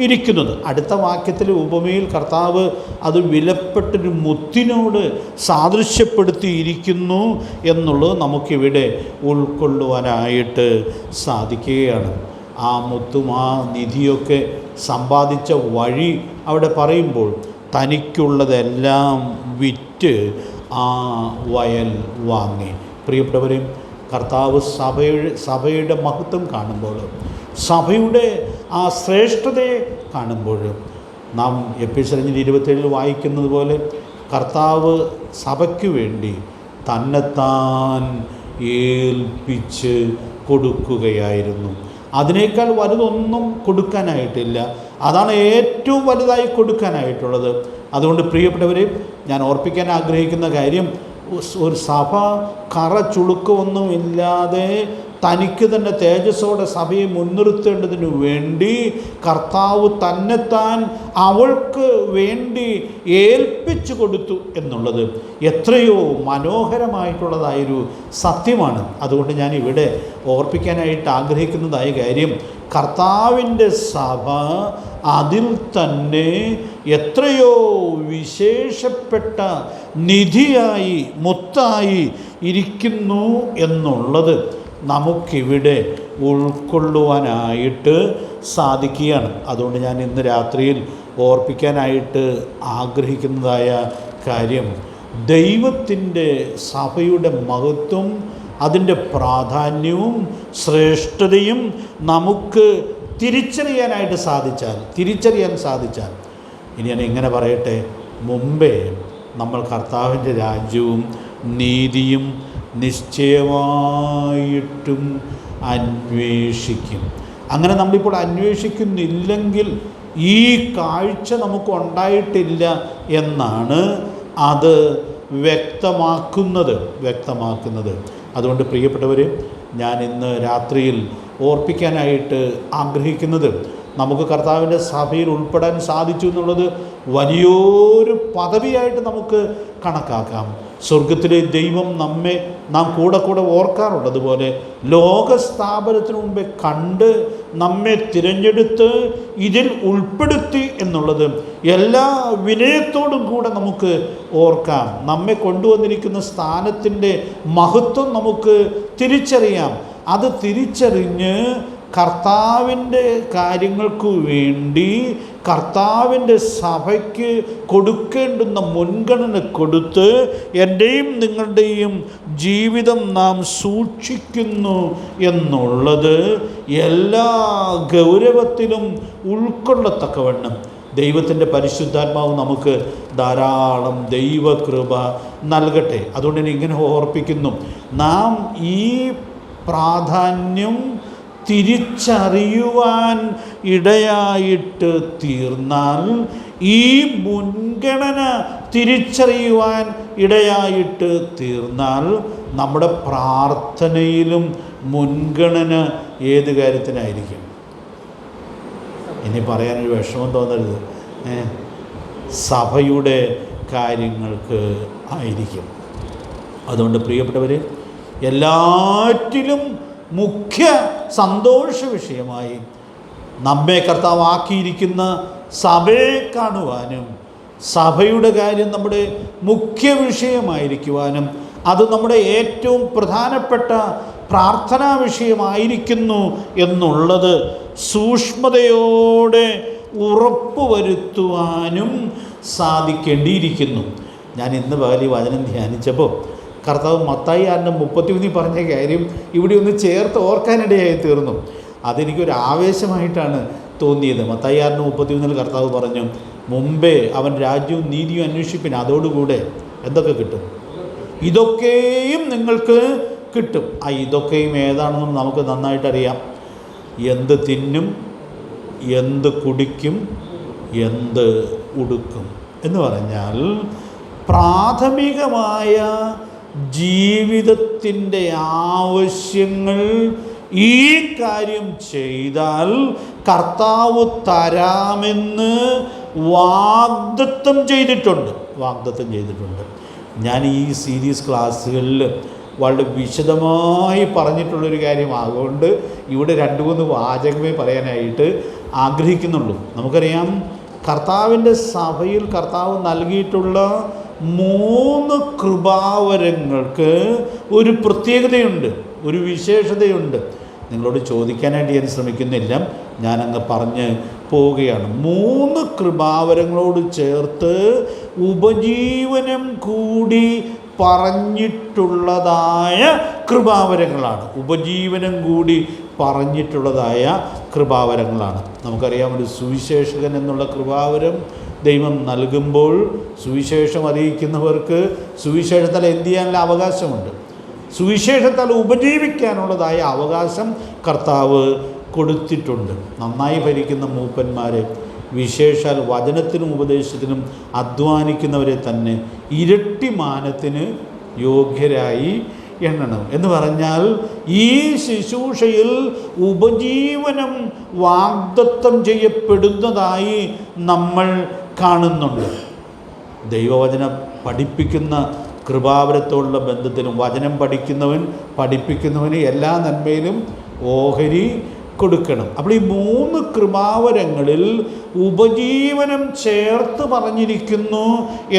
ഇരിക്കുന്നത്. അടുത്ത വാക്യത്തിലെ ഉപമയിൽ കർത്താവ് അത് വിലപ്പെട്ടൊരു മുത്തിനോട് സാദൃശ്യപ്പെടുത്തിയിരിക്കുന്നു എന്നുള്ളത് നമുക്കിവിടെ ഉൾക്കൊള്ളുവാനായിട്ട് സാധിക്കുകയാണ്. ആ മുത്തും ആ നിധിയൊക്കെ സമ്പാദിച്ച വഴി അവിടെ പറയുമ്പോൾ തനിക്കുള്ളതെല്ലാം വിറ്റ് ആ വയൽ വാങ്ങി. പ്രിയപ്പെട്ടവരെയും കർത്താവ് സഭയുടെ മഹത്വം കാണുമ്പോൾ, സഭയുടെ ആ ശ്രേഷ്ഠതയെ കാണുമ്പോൾ, നാം എപ്പിസോഡ് 27 വായിക്കുന്നത് പോലെ കർത്താവ് സഭയ്ക്ക് വേണ്ടി തന്നെത്താൻ ഏൽപ്പിച്ച് കൊടുക്കുകയായിരുന്നു. അതിനേക്കാൾ വലുതൊന്നും കൊടുക്കാനായിട്ടില്ല. അതാണ് ഏറ്റവും വലുതായി കൊടുക്കാനായിട്ടുള്ളത്. അതുകൊണ്ട് പ്രിയപ്പെട്ടവരെ, ഞാൻ ഓർപ്പിക്കാൻ ആഗ്രഹിക്കുന്ന കാര്യം, ഒരു സഭ കറ ചുളുക്കമൊന്നും ഇല്ലാതെ തനിക്ക് തന്നെ തേജസ്സോടെ സഭയെ മുൻനിർത്തേണ്ടതിനു വേണ്ടി കർത്താവ് തന്നെത്താൻ അവൾക്ക് വേണ്ടി ഏൽപ്പിച്ചു കൊടുത്തു എന്നുള്ളത് എത്രയോ മനോഹരമായിട്ടുള്ളതായൊരു സത്യമാണ്. അതുകൊണ്ട് ഞാൻ ഇവിടെ ഓർപ്പിക്കാനായിട്ട് ആഗ്രഹിക്കുന്നതായ കാര്യം, കർത്താവിൻ്റെ സഭ അതിൽ തന്നെ എത്രയോ വിശേഷപ്പെട്ട നിധിയായി മുത്തായി ഇരിക്കുന്നു എന്നുള്ളത് നമുക്കിവിടെ ഉൾക്കൊള്ളുവാനായിട്ട് സാധിക്കുകയാണ്. അതുകൊണ്ട് ഞാൻ ഇന്ന് രാത്രിയിൽ ഓർപ്പിക്കാനായിട്ട് ആഗ്രഹിക്കുന്നതായ കാര്യം, ദൈവത്തിൻ്റെ സഭയുടെ മഹത്വം, അതിൻ്റെ പ്രാധാന്യവും ശ്രേഷ്ഠതയും നമുക്ക് തിരിച്ചറിയാൻ സാധിച്ചാൽ ഇനി ഞാൻ ഇങ്ങനെ പറയട്ടെ, മുമ്പേ നമ്മൾ കർത്താവിൻ്റെ രാജ്യവും നീതിയും നിശ്ചയമായിട്ടും അന്വേഷിക്കും. അങ്ങനെ നമ്മളിപ്പോൾ അന്വേഷിക്കുന്നില്ലെങ്കിൽ ഈ കാഴ്ച നമുക്ക് ഉണ്ടായിട്ടില്ല എന്നാണ് അത് വ്യക്തമാക്കുന്നത്. അതുകൊണ്ട് പ്രിയപ്പെട്ടവർ, ഞാൻ ഇന്ന് രാത്രിയിൽ ഓർപ്പിക്കാനായിട്ട് ആഗ്രഹിക്കുന്നത്, നമുക്ക് കർത്താവിൻ്റെ സഭയിൽ ഉൾപ്പെടാൻ സാധിച്ചു എന്നുള്ളത് വലിയൊരു പദവിയായിട്ട് നമുക്ക് കണക്കാക്കാം. സ്വർഗത്തിലെ ദൈവം നാം കൂടെ ഓർക്കാറുള്ളതുപോലെ ലോകസ്ഥാപനത്തിന് മുമ്പേ കണ്ട് നമ്മെ തിരഞ്ഞെടുത്ത് ഇതിൽ ഉൾപ്പെടുത്തി എന്നുള്ളത് എല്ലാ വിനയത്തോടും കൂടെ നമുക്ക് ഓർക്കാം. നമ്മെ കൊണ്ടുവന്നിരിക്കുന്ന സ്ഥാനത്തിൻ്റെ മഹത്വം നമുക്ക് തിരിച്ചറിയാം. അത് തിരിച്ചറിഞ്ഞ് കർത്താവിൻ്റെ കാര്യങ്ങൾക്ക് വേണ്ടി കർത്താവിൻ്റെ സഭയ്ക്ക് കൊടുക്കേണ്ടുന്ന മുൻഗണന കൊടുത്ത് എൻ്റെയും നിങ്ങളുടെയും ജീവിതം നാം സൂക്ഷിക്കുന്നു എന്നുള്ളത് എല്ലാ ഗൗരവത്തിലും ഉൾക്കൊള്ളത്തക്കവണ്ണം ദൈവത്തിൻ്റെ പരിശുദ്ധാത്മാവ് നമുക്ക് ധാരാളം ദൈവകൃപ നൽകട്ടെ. അതുകൊണ്ട് ഞാൻ ഇങ്ങനെ ഓർപ്പിക്കുന്നു, നാം ഈ പ്രാധാന്യം തിരിച്ചറിയുവാൻ ഇടയായിട്ട് തീർന്നാൽ, ഈ മുൻഗണന തിരിച്ചറിയുവാൻ ഇടയായിട്ട് തീർന്നാൽ, നമ്മുടെ പ്രാർത്ഥനയിലും മുൻഗണന ഏത് കാര്യത്തിനായിരിക്കും? ഇനി പറയാനൊരു വിഷമം തോന്നരുത്, സഭയുടെ കാര്യങ്ങൾക്ക് ആയിരിക്കും. അതുകൊണ്ട് പ്രിയപ്പെട്ടവരെ, എല്ലാറ്റിലും മുഖ്യ സന്തോഷ വിഷയമായി നമ്മെ കർത്താവാക്കിയിരിക്കുന്ന സഭയെ കാണുവാനും, സഭയുടെ കാര്യം നമ്മുടെ മുഖ്യ വിഷയമായിരിക്കുവാനും, അത് നമ്മുടെ ഏറ്റവും പ്രധാനപ്പെട്ട പ്രാർത്ഥനാ വിഷയമായിരിക്കുന്നു എന്നുള്ളത് സൂക്ഷ്മതയോടെ ഉറപ്പുവരുത്തുവാനും സാധിക്കേണ്ടിയിരിക്കുന്നു. ഞാൻ ഇന്ന് പകൽ വചനം ധ്യാനിച്ചപ്പോൾ കർത്താവ് മത്തായി 6:33 പറഞ്ഞ കാര്യം ഇവിടെ ഒന്ന് ചേർത്ത് ഓർക്കാനിടയായി തീർന്നു. അതെനിക്കൊരു ആവേശമായിട്ടാണ് തോന്നിയത്. മത്തായി 6:33 കർത്താവ് പറഞ്ഞു, മുമ്പേ അവൻ രാജ്യവും നീതിയും അന്വേഷിപ്പിൻ, അതോടുകൂടെ എന്തൊക്കെ കിട്ടും? ഇതൊക്കെയും നിങ്ങൾക്ക് കിട്ടും. ആ ഇതൊക്കെയും ഏതാണെന്നും നമുക്ക് നന്നായിട്ടറിയാം. എന്ത് തിന്നും, എന്ത് കുടിക്കും, എന്ത് ഉടുക്കും എന്ന് പറഞ്ഞാൽ പ്രാഥമികമായ ജീവിതത്തിൻ്റെ ആവശ്യങ്ങൾ ഈ കാര്യം ചെയ്താൽ കർത്താവ് തരാമെന്ന് വാഗ്ദത്തം ചെയ്തിട്ടുണ്ട്. ഞാൻ ഈ സീരീസ് ക്ലാസ്സുകളിൽ വളരെ വിശദമായി പറഞ്ഞിട്ടുള്ളൊരു കാര്യമാകൊണ്ട് ഇവിടെ 2-3 വാചകമേ പറയാനായിട്ട് ആഗ്രഹിക്കുന്നുള്ളൂ. നമുക്കറിയാം, കർത്താവിൻ്റെ സഭയിൽ കർത്താവ് നൽകിയിട്ടുള്ള 3 കൃപാവരങ്ങൾക്ക് ഒരു പ്രത്യേകതയുണ്ട്, ഒരു വിശേഷതയുണ്ട്. നിങ്ങളോട് ചോദിക്കാനായിട്ട് ഞാൻ ശ്രമിക്കുന്നില്ല, ഞാനങ്ങ് പറഞ്ഞ് പോവുകയാണ്. 3 കൃപാവരങ്ങളോട് ചേർത്ത് ഉപജീവനം കൂടി പറഞ്ഞിട്ടുള്ളതായ കൃപാവരങ്ങളാണ്. ഉപജീവനം കൂടി പറഞ്ഞിട്ടുള്ളതായ കൃപാവരങ്ങളാണ്. നമുക്കറിയാം, ഒരു സുവിശേഷകൻ എന്നുള്ള കൃപാവരം ദൈവം നൽകുമ്പോൾ സുവിശേഷം അറിയിക്കുന്നവർക്ക് സുവിശേഷത്താൽ എന്ത് ചെയ്യാനുള്ള അവകാശമുണ്ട്. സുവിശേഷത്താൽ ഉപജീവിക്കാനുള്ളതായ അവകാശം കർത്താവ് കൊടുത്തിട്ടുണ്ട്. നന്നായി ഭരിക്കുന്ന മൂപ്പന്മാരെ, വിശേഷാൽ വചനത്തിനും ഉപദേശത്തിനും അധ്വാനിക്കുന്നവരെ തന്നെ ഇരട്ടി മാനത്തിന് യോഗ്യരായി എണ്ണണം. എന്ന് പറഞ്ഞാൽ ഈ ശുശ്രൂഷയിൽ ഉപജീവനം വാഗ്ദത്തം ചെയ്യപ്പെടുന്നതായി നമ്മൾ കാണുന്നുണ്ട്. ദൈവവചനം പഠിപ്പിക്കുന്ന കൃപാവരത്തോടുള്ള ബന്ധത്തിലും വചനം പഠിപ്പിക്കുന്നവന് എല്ലാ നന്മയിലും ഓഹരി കൊടുക്കണം. അപ്പോൾ ഈ 3 കൃപാവരങ്ങളിൽ ഉപജീവനം ചേർത്ത് പറഞ്ഞിരിക്കുന്നു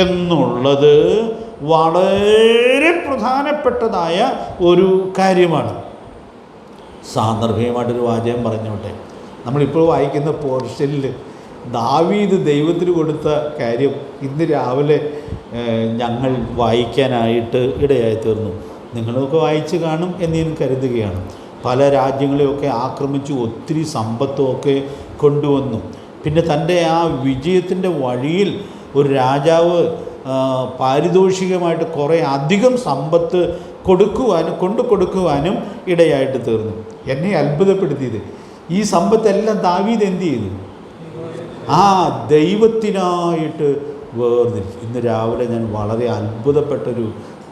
എന്നുള്ളത് വളരെ പ്രധാനപ്പെട്ടതായ ഒരു കാര്യമാണ്. സാന്ദർഭികമായിട്ടൊരു വാചകം പറഞ്ഞോട്ടെ. നമ്മളിപ്പോൾ വായിക്കുന്ന പോർഷനിൽ ദാവീദ് ദൈവത്തിന് കൊടുത്ത കാര്യം ഇന്ന് രാവിലെ ഞങ്ങൾ വായിക്കാനായിട്ട് ഇടയായി തീർന്നു. നിങ്ങളൊക്കെ വായിച്ച് കാണും എന്ന് ഞാൻ കരുതുകയാണ്. പല രാജ്യങ്ങളെയൊക്കെ ആക്രമിച്ചു ഒത്തിരി സമ്പത്തുമൊക്കെ കൊണ്ടുവന്നു. പിന്നെ തൻ്റെ ആ വിജയത്തിൻ്റെ വഴിയിൽ ഒരു രാജാവ് പാരിതോഷികമായിട്ട് കുറേ അധികം സമ്പത്ത് കൊടുക്കുവാനും ഇടയായിട്ട് തീർന്നു. എന്നെ അത്ഭുതപ്പെടുത്തിയത് ഈ സമ്പത്തെല്ലാം ദാവീദ് എന്ത് ചെയ്തു? ദൈവത്തിനായിട്ട് വേർതിരിച്ചു. ഇന്ന് രാവിലെ ഞാൻ വളരെ അത്ഭുതപ്പെട്ടൊരു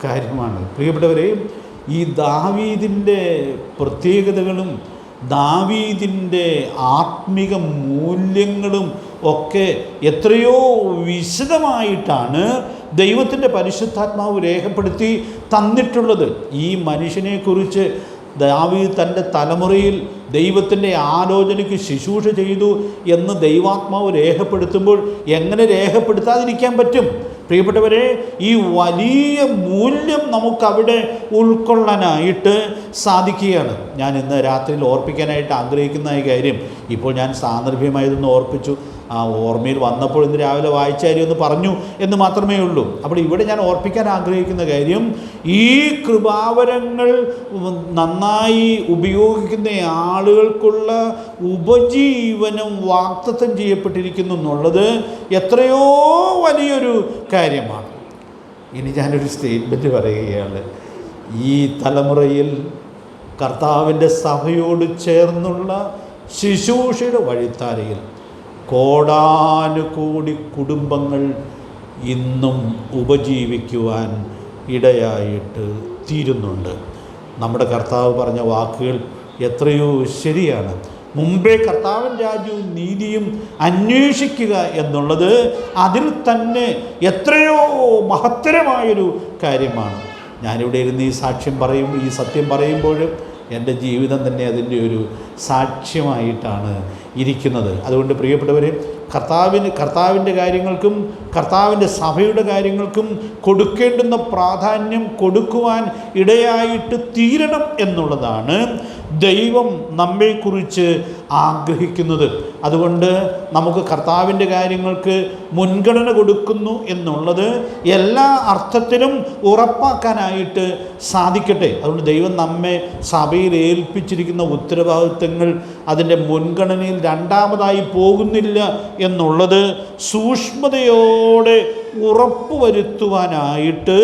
കാര്യമാണ്. പ്രിയപ്പെട്ടവരെ, ഈ ദാവീദിൻ്റെ പ്രത്യേകതകളും ദാവീദിൻ്റെ ആത്മിക മൂല്യങ്ങളും ഒക്കെ എത്രയോ വിശദമായിട്ടാണ് ദൈവത്തിൻ്റെ പരിശുദ്ധാത്മാവ് രേഖപ്പെടുത്തി തന്നിട്ടുള്ളത്. ഈ മനുഷ്യനെക്കുറിച്ച് ദാവീദ് തൻ്റെ തലമുറയിൽ ദൈവത്തിൻ്റെ ആലോചനയ്ക്ക് ശുശ്രൂഷ ചെയ്തു എന്ന് ദൈവാത്മാവ് രേഖപ്പെടുത്തുമ്പോൾ എങ്ങനെ രേഖപ്പെടുത്താതിരിക്കാൻ പറ്റും? പ്രിയപ്പെട്ടവരെ, ഈ വലിയ മൂല്യം നമുക്കവിടെ ഉൾക്കൊള്ളാനായിട്ട് സാധിക്കുകയാണ്. ഞാൻ ഇന്ന് രാത്രിയിൽ ഓർപ്പിക്കാനായിട്ട് ആഗ്രഹിക്കുന്ന ഈ കാര്യം ഇപ്പോൾ ഞാൻ സാന്ദർഭികമായതൊന്ന് ഓർപ്പിച്ചു. ആ ഓർമ്മയിൽ വന്നപ്പോൾ ഇന്ന് രാവിലെ വായിച്ച കാര്യം ഒന്ന് പറഞ്ഞു എന്ന് മാത്രമേ ഉള്ളൂ. അപ്പോൾ ഇവിടെ ഞാൻ ഓർപ്പിക്കാൻ ആഗ്രഹിക്കുന്ന കാര്യം, ഈ കൃപാവരങ്ങൾ നന്നായി ഉപയോഗിക്കുന്ന ആളുകൾക്കുള്ള ഉപജീവനം വാഗ്ദത്തം ചെയ്യപ്പെട്ടിരിക്കുന്നു എന്നുള്ളത് എത്രയോ വലിയൊരു കാര്യമാണ്. ഇനി ഞാനൊരു സ്റ്റേറ്റ്മെൻറ്റ് പറയുകയാണ്. ഈ തലമുറയിൽ കർത്താവിൻ്റെ സഭയോട് ചേർന്നുള്ള ശുശ്രൂഷയുടെ വഴിത്താരയിൽ കോടാനുകോടി കുടുംബങ്ങൾ ഇന്നും ഉപജീവിക്കുവാൻ ഇടയായിട്ട് തീരുന്നുണ്ട്. നമ്മുടെ കർത്താവ് പറഞ്ഞ വാക്കുകൾ എത്രയോ ശരിയാണ്. മുമ്പേ കർത്താവിൻ രാജ്യവും നീതിയും അന്വേഷിക്കുക എന്നുള്ളത് അതിൽ തന്നെ എത്രയോ മഹത്തരമായൊരു കാര്യമാണ്. ഞാനിവിടെ ഇരുന്ന് ഈ സത്യം പറയുമ്പോൾ എൻ്റെ ജീവിതം തന്നെ അതിൻ്റെ ഒരു സാക്ഷ്യമായിട്ടാണ് ഇരിക്കുന്നത്. അതുകൊണ്ട് പ്രിയപ്പെട്ടവരെ, കർത്താവിൻ്റെ കാര്യങ്ങൾക്കും കർത്താവിൻ്റെ സഭയുടെ കാര്യങ്ങൾക്കും കൊടുക്കേണ്ടുന്ന പ്രാധാന്യം കൊടുക്കുവാൻ ഇടയായിട്ട് തീരണം എന്നുള്ളതാണ് ദൈവം നമ്മെക്കുറിച്ച് ആഗ്രഹിക്കുന്നത്. അതുകൊണ്ട് നമുക്ക് കർത്താവിൻ്റെ കാര്യങ്ങൾക്ക് മുൻഗണന കൊടുക്കുന്നു എന്നുള്ളത് എല്ലാ അർത്ഥത്തിലും ഉറപ്പാക്കാനായിട്ട് സാധിക്കട്ടെ. അതുകൊണ്ട് ദൈവം നമ്മെ സഭയിൽ ഏൽപ്പിച്ചിരിക്കുന്ന ഉത്തരവാദിത്തങ്ങൾ അതിൻ്റെ മുൻഗണനയിൽ രണ്ടാമതായി പോകുന്നില്ല എന്നുള്ളത് സൂക്ഷ്മതയോടെ ഉറപ്പുവരുത്തുവാനായിട്ട്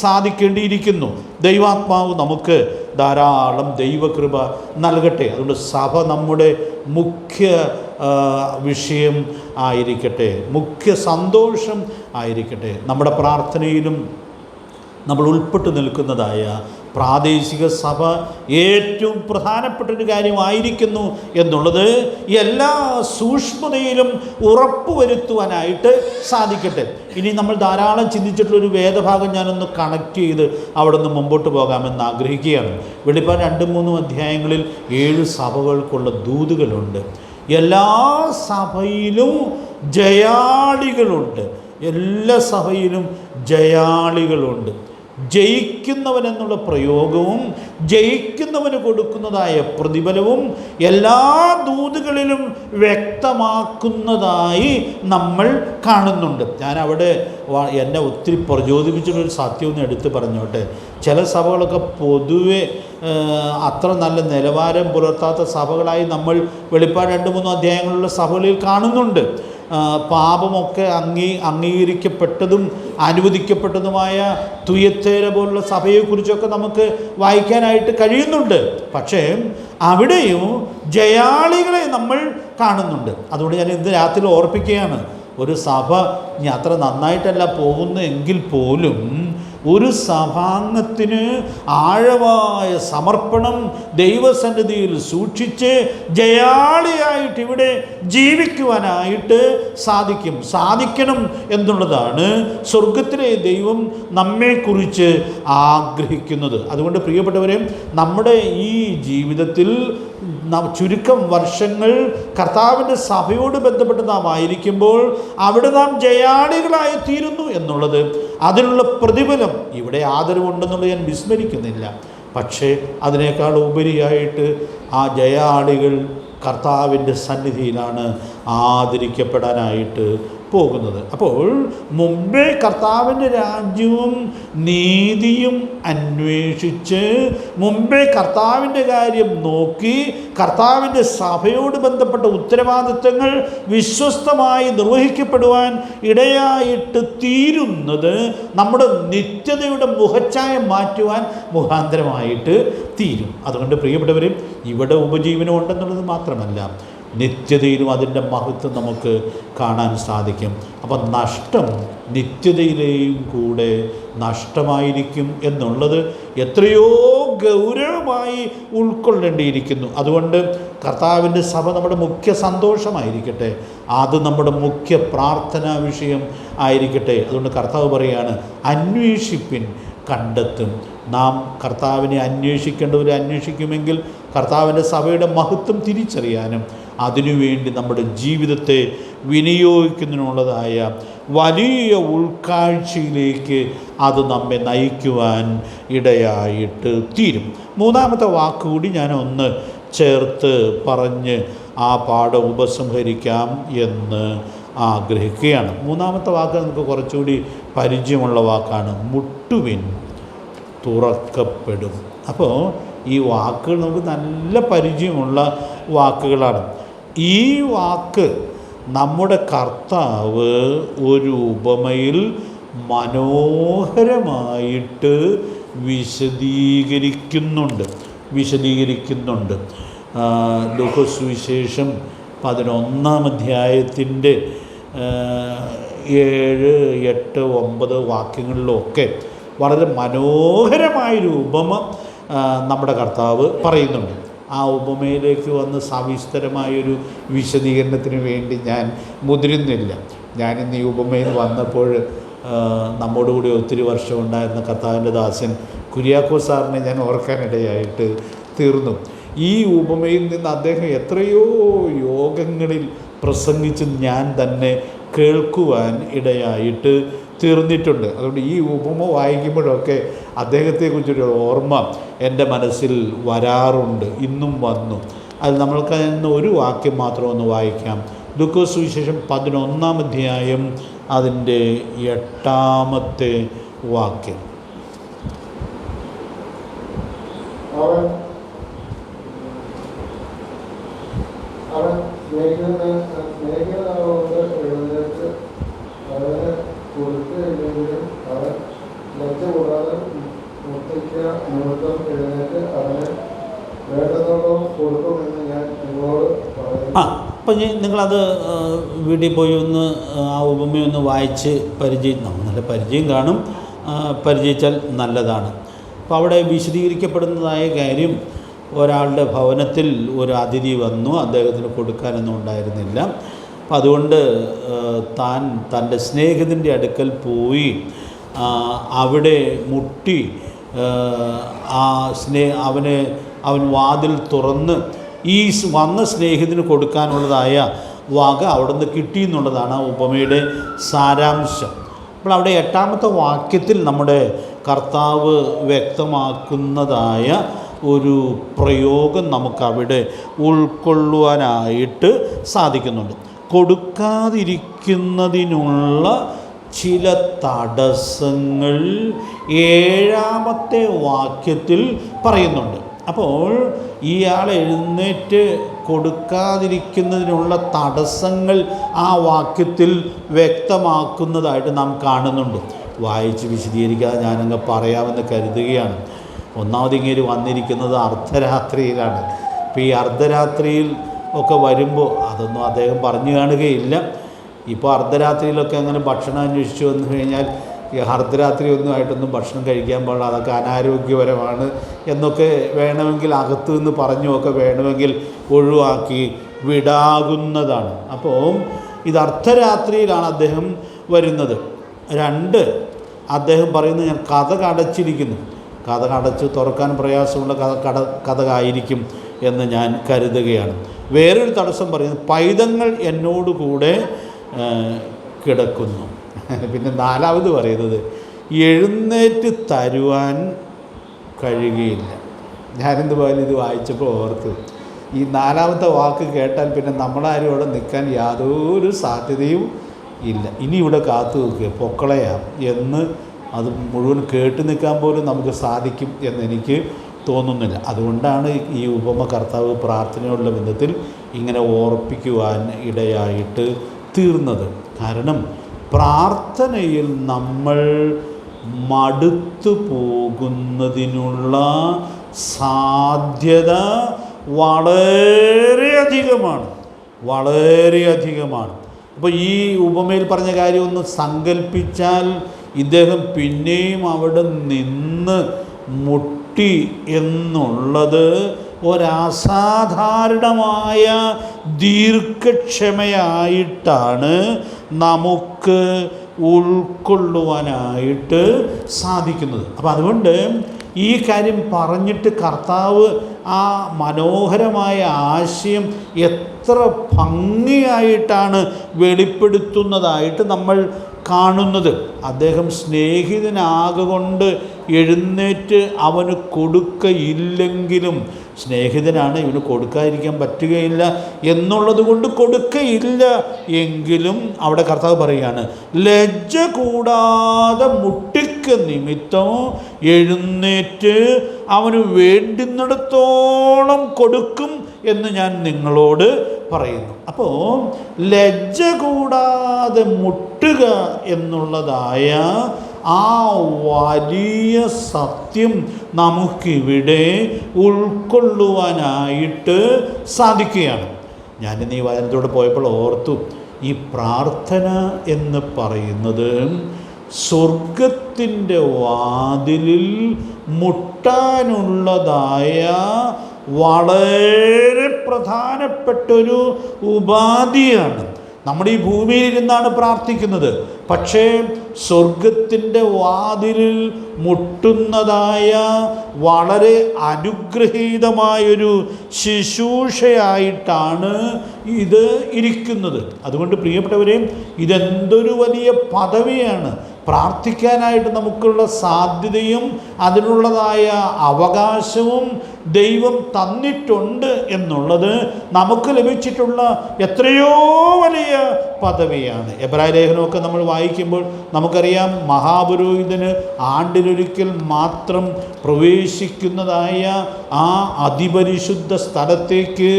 സാധിക്കേണ്ടിയിരിക്കുന്നു. ദൈവാത്മാവ് നമുക്ക് ധാരാളം ദൈവകൃപ നൽകട്ടെ. അതുകൊണ്ട് സഭ നമ്മുടെ മുഖ്യ വിഷയം ആയിരിക്കട്ടെ, മുഖ്യ സന്തോഷം ആയിരിക്കട്ടെ. നമ്മുടെ പ്രാർത്ഥനയിലും നമ്മൾ ഉൾപ്പെട്ടു നിൽക്കുന്നതായ പ്രാദേശിക സഭ ഏറ്റവും പ്രധാനപ്പെട്ടൊരു കാര്യമായിരിക്കുന്നു എന്നുള്ളത് എല്ലാ സൂക്ഷ്മതയിലും ഉറപ്പുവരുത്തുവാനായിട്ട് സാധിക്കട്ടെ. ഇനി നമ്മൾ ധാരാളം ചിന്തിച്ചിട്ടുള്ളൊരു വേദഭാഗം ഞാനൊന്ന് കണക്ട് ചെയ്ത് അവിടെ നിന്ന് മുമ്പോട്ട് പോകാമെന്ന് ആഗ്രഹിക്കുകയാണ്. വെളിപ്പാട് 2-3 അധ്യായങ്ങളിൽ 7 സഭകൾക്കുള്ള ദൂതുകളുണ്ട്. എല്ലാ സഭയിലും ജയാളികളുണ്ട്. എല്ലാ സഭയിലും ജയാളികളുണ്ട്. ജയിക്കുന്നവനെന്നുള്ള പ്രയോഗവും ജയിക്കുന്നവന് കൊടുക്കുന്നതായ പ്രതിഫലവും എല്ലാ ദൂതുകളിലും വ്യക്തമാക്കുന്നതായി നമ്മൾ കാണുന്നുണ്ട്. ഞാനവിടെ എന്നെ ഒത്തിരി പ്രചോദിപ്പിച്ചിട്ടൊരു സത്യം ഒന്ന് എടുത്ത് പറഞ്ഞോട്ടെ. ചില സഭകളൊക്കെ പൊതുവെ അത്ര നല്ല നിലവാരം പുലർത്താത്ത സഭകളായി നമ്മൾ വെളിപ്പാട് 2-3 അധ്യായങ്ങളുള്ള സഭകളിൽ കാണുന്നുണ്ട്. പാപമൊക്കെ അംഗീകരിക്കപ്പെട്ടതും അനുവദിക്കപ്പെട്ടതുമായ തുയത്തേര പോലുള്ള സഭയെക്കുറിച്ചൊക്കെ നമുക്ക് വായിക്കാനായിട്ട് കഴിയുന്നുണ്ട്. പക്ഷേ അവിടെയും ജയാളികളെ നമ്മൾ കാണുന്നുണ്ട്. അതുകൊണ്ട് ഞാൻ ഇന്ന് രാത്രി ഓർപ്പിക്കുകയാണ്, ഒരു സഭ ഇനി അത്ര നന്നായിട്ടല്ല പോകുന്നതെങ്കിൽ പോലും ഒരു സഭാംഗത്തിന് ആഴമായ സമർപ്പണം ദൈവസന്നിധിയിൽ സൂക്ഷിച്ച് ജയാളിയായിട്ട് ഇവിടെ ജീവിക്കുവാനായിട്ട് സാധിക്കണം എന്നുള്ളതാണ് സ്വർഗത്തിലെ ദൈവം നമ്മെക്കുറിച്ച് ആഗ്രഹിക്കുന്നത്. അതുകൊണ്ട് പ്രിയപ്പെട്ടവരെ, നമ്മുടെ ഈ ജീവിതത്തിൽ ചുരുക്കം വർഷങ്ങൾ കർത്താവിൻ്റെ സഭയോട് ബന്ധപ്പെട്ട് നാം ആയിരിക്കുമ്പോൾ അവിടെ നാം ജയാളികളായി തീരുന്നു എന്നുള്ളത്, അതിനുള്ള പ്രതിഫലം ഇവിടെ ആദരവുണ്ടെന്നുള്ളത് ഞാൻ വിസ്മരിക്കുന്നില്ല. പക്ഷേ അതിനേക്കാൾ ഉപരിയായിട്ട് ആ ജയാളികൾ കർത്താവിൻ്റെ സന്നിധിയിലാണ് ആദരിക്കപ്പെടാനായിട്ട് പോകുന്നത്. അപ്പോൾ മുമ്പേ കർത്താവിൻ്റെ രാജ്യവും നീതിയും അന്വേഷിച്ച് മുമ്പേ കർത്താവിൻ്റെ കാര്യം നോക്കി കർത്താവിൻ്റെ സഭയോട് ബന്ധപ്പെട്ട ഉത്തരവാദിത്തങ്ങൾ വിശ്വസ്തമായി നിർവഹിക്കപ്പെടുവാൻ ഇടയായിട്ട് തീരുന്നത് നമ്മുടെ നിത്യതയുടെ മുഖച്ഛായ മാറ്റുവാൻ മുഖാന്തരമായിട്ട് തീരും. അതുകൊണ്ട് പ്രിയപ്പെട്ടവരും, ഇവിടെ ഉപജീവനം ഉണ്ടെന്നുള്ളത് മാത്രമല്ല, നിത്യതയിലും അതിൻ്റെ മഹത്വം നമുക്ക് കാണാൻ സാധിക്കും. അപ്പം നഷ്ടം നിത്യതയിലെയും കൂടെ നഷ്ടമായിരിക്കും എന്നുള്ളത് എത്രയോ ഗൗരവമായി ഉൾക്കൊള്ളേണ്ടിയിരിക്കുന്നു. അതുകൊണ്ട് കർത്താവിൻ്റെ സഭ നമ്മുടെ മുഖ്യ സന്തോഷമായിരിക്കട്ടെ, അത് നമ്മുടെ മുഖ്യ പ്രാർത്ഥനാ വിഷയം ആയിരിക്കട്ടെ. അതുകൊണ്ട് കർത്താവ് പറയുകയാണ്, അന്വേഷിപ്പിൻ കണ്ടെത്തും. നാം കർത്താവിനെ അന്വേഷിക്കേണ്ടവരെ അന്വേഷിക്കുമെങ്കിൽ കർത്താവിൻ്റെ സഭയുടെ മഹത്വം തിരിച്ചറിയാനും അതിനുവേണ്ടി നമ്മുടെ ജീവിതത്തെ വിനിയോഗിക്കുന്നതിനുള്ളതായ വലിയ ഉൾക്കാഴ്ചയിലേക്ക് അത് നമ്മെ നയിക്കുവാൻ ഇടയായിട്ട് തീരും. മൂന്നാമത്തെ വാക്കുകൂടി ഞാൻ ഒന്ന് ചേർത്ത് പറഞ്ഞ് ആ പാഠം ഉപസംഹരിക്കാം എന്ന് ആഗ്രഹിക്കുകയാണ്. മൂന്നാമത്തെ വാക്ക് നമുക്ക് കുറച്ചുകൂടി പരിചയമുള്ള വാക്കാണ്, മുട്ടുവിൻ തുറക്കപ്പെടും. അപ്പോൾ ഈ വാക്കുകൾ നമുക്ക് നല്ല പരിചയമുള്ള വാക്കുകളാണ്. ഈ വാക്ക് നമ്മുടെ കർത്താവ് ഒരു ഉപമയിൽ മനോഹരമായിട്ട് വിശദീകരിക്കുന്നുണ്ട്. ലൂക്കോസ് സുവിശേഷം 11-ാം അധ്യായത്തിൻ്റെ 7, 8, 9 വാക്യങ്ങളിലൊക്കെ വളരെ മനോഹരമായൊരു ഉപമ നമ്മുടെ കർത്താവ് പറയുന്നുണ്ട്. ആ ഉപമയിലേക്ക് വന്ന് സവിസ്തരമായൊരു വിശദീകരണത്തിന് വേണ്ടി ഞാൻ മുതിരുന്നില്ല. ഞാനിന്ന് ഈ ഉപമയിൽ വന്നപ്പോൾ നമ്മോടുകൂടി ഒത്തിരി വർഷം ഉണ്ടായിരുന്ന കർത്താവിൻ്റെ ദാസൻ കുര്യാക്കോസ് സാറിനെ ഞാൻ ഓർക്കാനിടയായിട്ട് തീർന്നു. ഈ ഉപമയിൽ നിന്ന് അദ്ദേഹം എത്രയോ യോഗങ്ങളിൽ പ്രസംഗിച്ച് ഞാൻ തന്നെ കേൾക്കുവാൻ ഇടയായിട്ട് തീർന്നിട്ടുണ്ട്. അതുകൊണ്ട് ഈ ഉപമ വായിക്കുമ്പോഴൊക്കെ അദ്ദേഹത്തെക്കുറിച്ചൊരു ഓർമ്മ എൻ്റെ മനസ്സിൽ വരാറുണ്ട്, ഇന്നും വന്നു. അത് നമ്മൾക്ക് അതിന് ഒരു വാക്യം മാത്രം ഒന്ന് വായിക്കാം. ലൂക്കോസ് സുവിശേഷം 11-ാം അധ്യായം അതിൻ്റെ 8-ാമത്തെ വാക്യം. അപ്പം നിങ്ങളത് വീട്ടിൽ പോയി ഒന്ന് ആ ഉപമയൊന്ന് വായിച്ച് നല്ല പരിചയം കാണും, പരിചയിച്ചാൽ നല്ലതാണ്. അപ്പോൾ അവിടെ വിശദീകരിക്കപ്പെടുന്നതായ കാര്യം, ഒരാളുടെ ഭവനത്തിൽ ഒരു അതിഥി വന്നു, അദ്ദേഹത്തിന് കൊടുക്കാനൊന്നും ഉണ്ടായിരുന്നില്ല. അപ്പം അതുകൊണ്ട് താൻ തൻ്റെ സ്നേഹിതൻ്റെ അടുക്കൽ പോയി അവിടെ മുട്ടി അവൻ വാതിൽ തുറന്ന് ഈ വന്ന സ്നേഹിതന് കൊടുക്കാനുള്ളതായ വക അവിടെ നിന്ന് കിട്ടി എന്നുള്ളതാണ് ആ ഉപമയുടെ സാരാംശം. അപ്പോൾ അവിടെ 8-ാമത്തെ വാക്യത്തിൽ നമ്മുടെ കർത്താവ് വ്യക്തമാക്കുന്നതായ ഒരു പ്രയോഗം നമുക്കവിടെ ഉൾക്കൊള്ളുവാനായിട്ട് സാധിക്കുന്നുണ്ട്. കൊടുക്കാതിരിക്കുന്നതിനുള്ള ചില തടസ്സങ്ങൾ 7-ാമത്തെ വാക്യത്തിൽ പറയുന്നുണ്ട്. അപ്പോൾ ഇയാൾ എഴുന്നേറ്റ് കൊടുക്കാതിരിക്കുന്നതിനുള്ള തടസ്സങ്ങൾ ആ വാക്യത്തിൽ വ്യക്തമാക്കുന്നതായിട്ട് നാം കാണുന്നുണ്ട്. വായിച്ച് വിശദീകരിക്കാതെ ഞാനങ്ങ് പറയാമെന്ന് കരുതുകയാണ്. ഒന്നാമത് ഇങ്ങനെ വന്നിരിക്കുന്നത് അർദ്ധരാത്രിയിലാണ്. അപ്പോൾ ഈ അർദ്ധരാത്രിയിൽ ഒക്കെ വരുമ്പോൾ അതൊന്നും അദ്ദേഹം പറഞ്ഞു കാണുകയില്ല. ഇപ്പോൾ അർദ്ധരാത്രിയിലൊക്കെ അങ്ങനെ ഭക്ഷണം അന്വേഷിച്ച് വന്നു കഴിഞ്ഞാൽ ഈ അർദ്ധരാത്രി ഒന്നുമായിട്ടൊന്നും ഭക്ഷണം കഴിക്കാൻ പാടില്ല, അതൊക്കെ അനാരോഗ്യപരമാണ് എന്നൊക്കെ വേണമെങ്കിൽ അകത്തു നിന്ന് പറഞ്ഞുമൊക്കെ വേണമെങ്കിൽ ഒഴിവാക്കി വിടാകുന്നതാണ്. അപ്പോൾ ഇത് അർദ്ധരാത്രിയിലാണ് അദ്ദേഹം വരുന്നത്. 2, അദ്ദേഹം പറയുന്നത് ഞാൻ കതക് അടച്ചിരിക്കുന്നു. കതക് അടച്ച് തുറക്കാൻ പ്രയാസമുള്ള കതകായിരിക്കും എന്ന് ഞാൻ കരുതുകയാണ്. വേറൊരു തടസ്സം പറയുന്നത് പൈതങ്ങൾ എന്നോടുകൂടെ കിടക്കുന്നു. പിന്നെ 4ാമത് പറയുന്നത് എഴുന്നേറ്റ് തരുവാൻ കഴിയുകയില്ല. ഞാനെന്ത് പോയാലും ഇത് വായിച്ചപ്പോൾ ഓർത്ത് ഈ 4ാമത്തെ വാക്ക് കേട്ടാൽ പിന്നെ നമ്മളാരും അവിടെ നിൽക്കാൻ യാതൊരു സാധ്യതയും ഇല്ല. ഇനി ഇവിടെ കാത്തു നിൽക്കുക പൊക്കളയാം എന്ന് അത് മുഴുവൻ കേട്ട് നിൽക്കാൻ പോലും നമുക്ക് സാധിക്കും എന്നെനിക്ക് തോന്നുന്നില്ല. അതുകൊണ്ടാണ് ഈ ഉപമ കർത്താവ് പ്രാർത്ഥനയുള്ള ബന്ധത്തിൽ ഇങ്ങനെ ഓർപ്പിക്കുവാൻ ഇടയായിട്ട് തീർന്നത്. കാരണം പ്രാർത്ഥനയിൽ നമ്മൾ മടുത്തു പോകുന്നതിനുള്ള സാധ്യത വളരെയധികമാണ്. അപ്പോൾ ഈ ഉപമയിൽ പറഞ്ഞ കാര്യം ഒന്ന് സങ്കല്പിച്ചാൽ ഇദ്ദേഹം പിന്നെയും അവിടെ നിന്ന് മുട്ടി എന്നുള്ളത് ഒരസാധാരണമായ ദീർഘക്ഷമയായിട്ടാണ് നമുക്ക് ഉൾക്കൊള്ളുവാനായിട്ട് സാധിക്കുന്നത്. അപ്പം അതുകൊണ്ട് ഈ കാര്യം പറഞ്ഞിട്ട് കർത്താവ് ആ മനോഹരമായ ആശയം എത്ര ഭംഗിയായിട്ടാണ് വെളിപ്പെടുത്തുന്നതായിട്ട് നമ്മൾ കാണുന്നത്. അദ്ദേഹം സ്നേഹിതനാകൊണ്ട് എഴുന്നേറ്റ് അവന് കൊടുക്കയില്ലെങ്കിലും, സ്നേഹിതനാണ് ഇവന് കൊടുക്കാതിരിക്കാൻ പറ്റുകയില്ല എന്നുള്ളത് കൊണ്ട് കൊടുക്കയില്ല എങ്കിലും അവിടെ കർത്താവ് പറയുകയാണ് ലജ്ജ കൂടാതെ മുട്ടിക്ക നിമിത്തം എഴുന്നേറ്റ് അവന് വേണ്ടുന്നിടത്തോളം കൊടുക്കും എന്ന് ഞാൻ നിങ്ങളോട് പറയുന്നു. അപ്പോൾ ലജ്ജ കൂടാതെ മുട്ടുക എന്നുള്ളതായ ആ വലിയ സത്യം നമുക്കിവിടെ ഉൾക്കൊള്ളുവാനായിട്ട് സാധിക്കുകയാണ്. ഞാനിന്ന് ഈ വചനത്തോടെ പോയപ്പോൾ ഓർത്തു, ഈ പ്രാർത്ഥന എന്ന് പറയുന്നത് സ്വർഗത്തിൻ്റെ വാതിലിൽ മുട്ടാനുള്ളതായ വളരെ പ്രധാനപ്പെട്ടൊരു ഉപാധിയാണ്. നമ്മൾ ഈ ഭൂമിയിലിരുന്നാണ് പ്രാർത്ഥിക്കുന്നത്, പക്ഷേ സ്വർഗത്തിൻ്റെ വാതിലിൽ മുട്ടുന്നതായ വളരെ അനുഗ്രഹീതമായൊരു ശുശ്രൂഷയായിട്ടാണ് ഇത് ഇരിക്കുന്നത്. അതുകൊണ്ട് പ്രിയപ്പെട്ടവരെ, ഇതെന്തൊരു വലിയ പദവിയാണ്. പ്രാർത്ഥിക്കാനായിട്ട് നമുക്കുള്ള സാധ്യതയും അതിനുള്ളതായ അവകാശവും ദൈവം തന്നിട്ടുണ്ട് എന്നുള്ളത് നമുക്ക് ലഭിച്ചിട്ടുള്ള എത്രയോ വലിയ പദവിയാണ്. എബ്രായ ലേഖനമൊക്കെ നമ്മൾ വായിക്കുമ്പോൾ നമുക്കറിയാം, മഹാപുരോഹിതന് ആണ്ടിലൊരിക്കൽ മാത്രം പ്രവേശിക്കുന്നതായ ആ അതിപരിശുദ്ധ സ്ഥലത്തേക്ക്,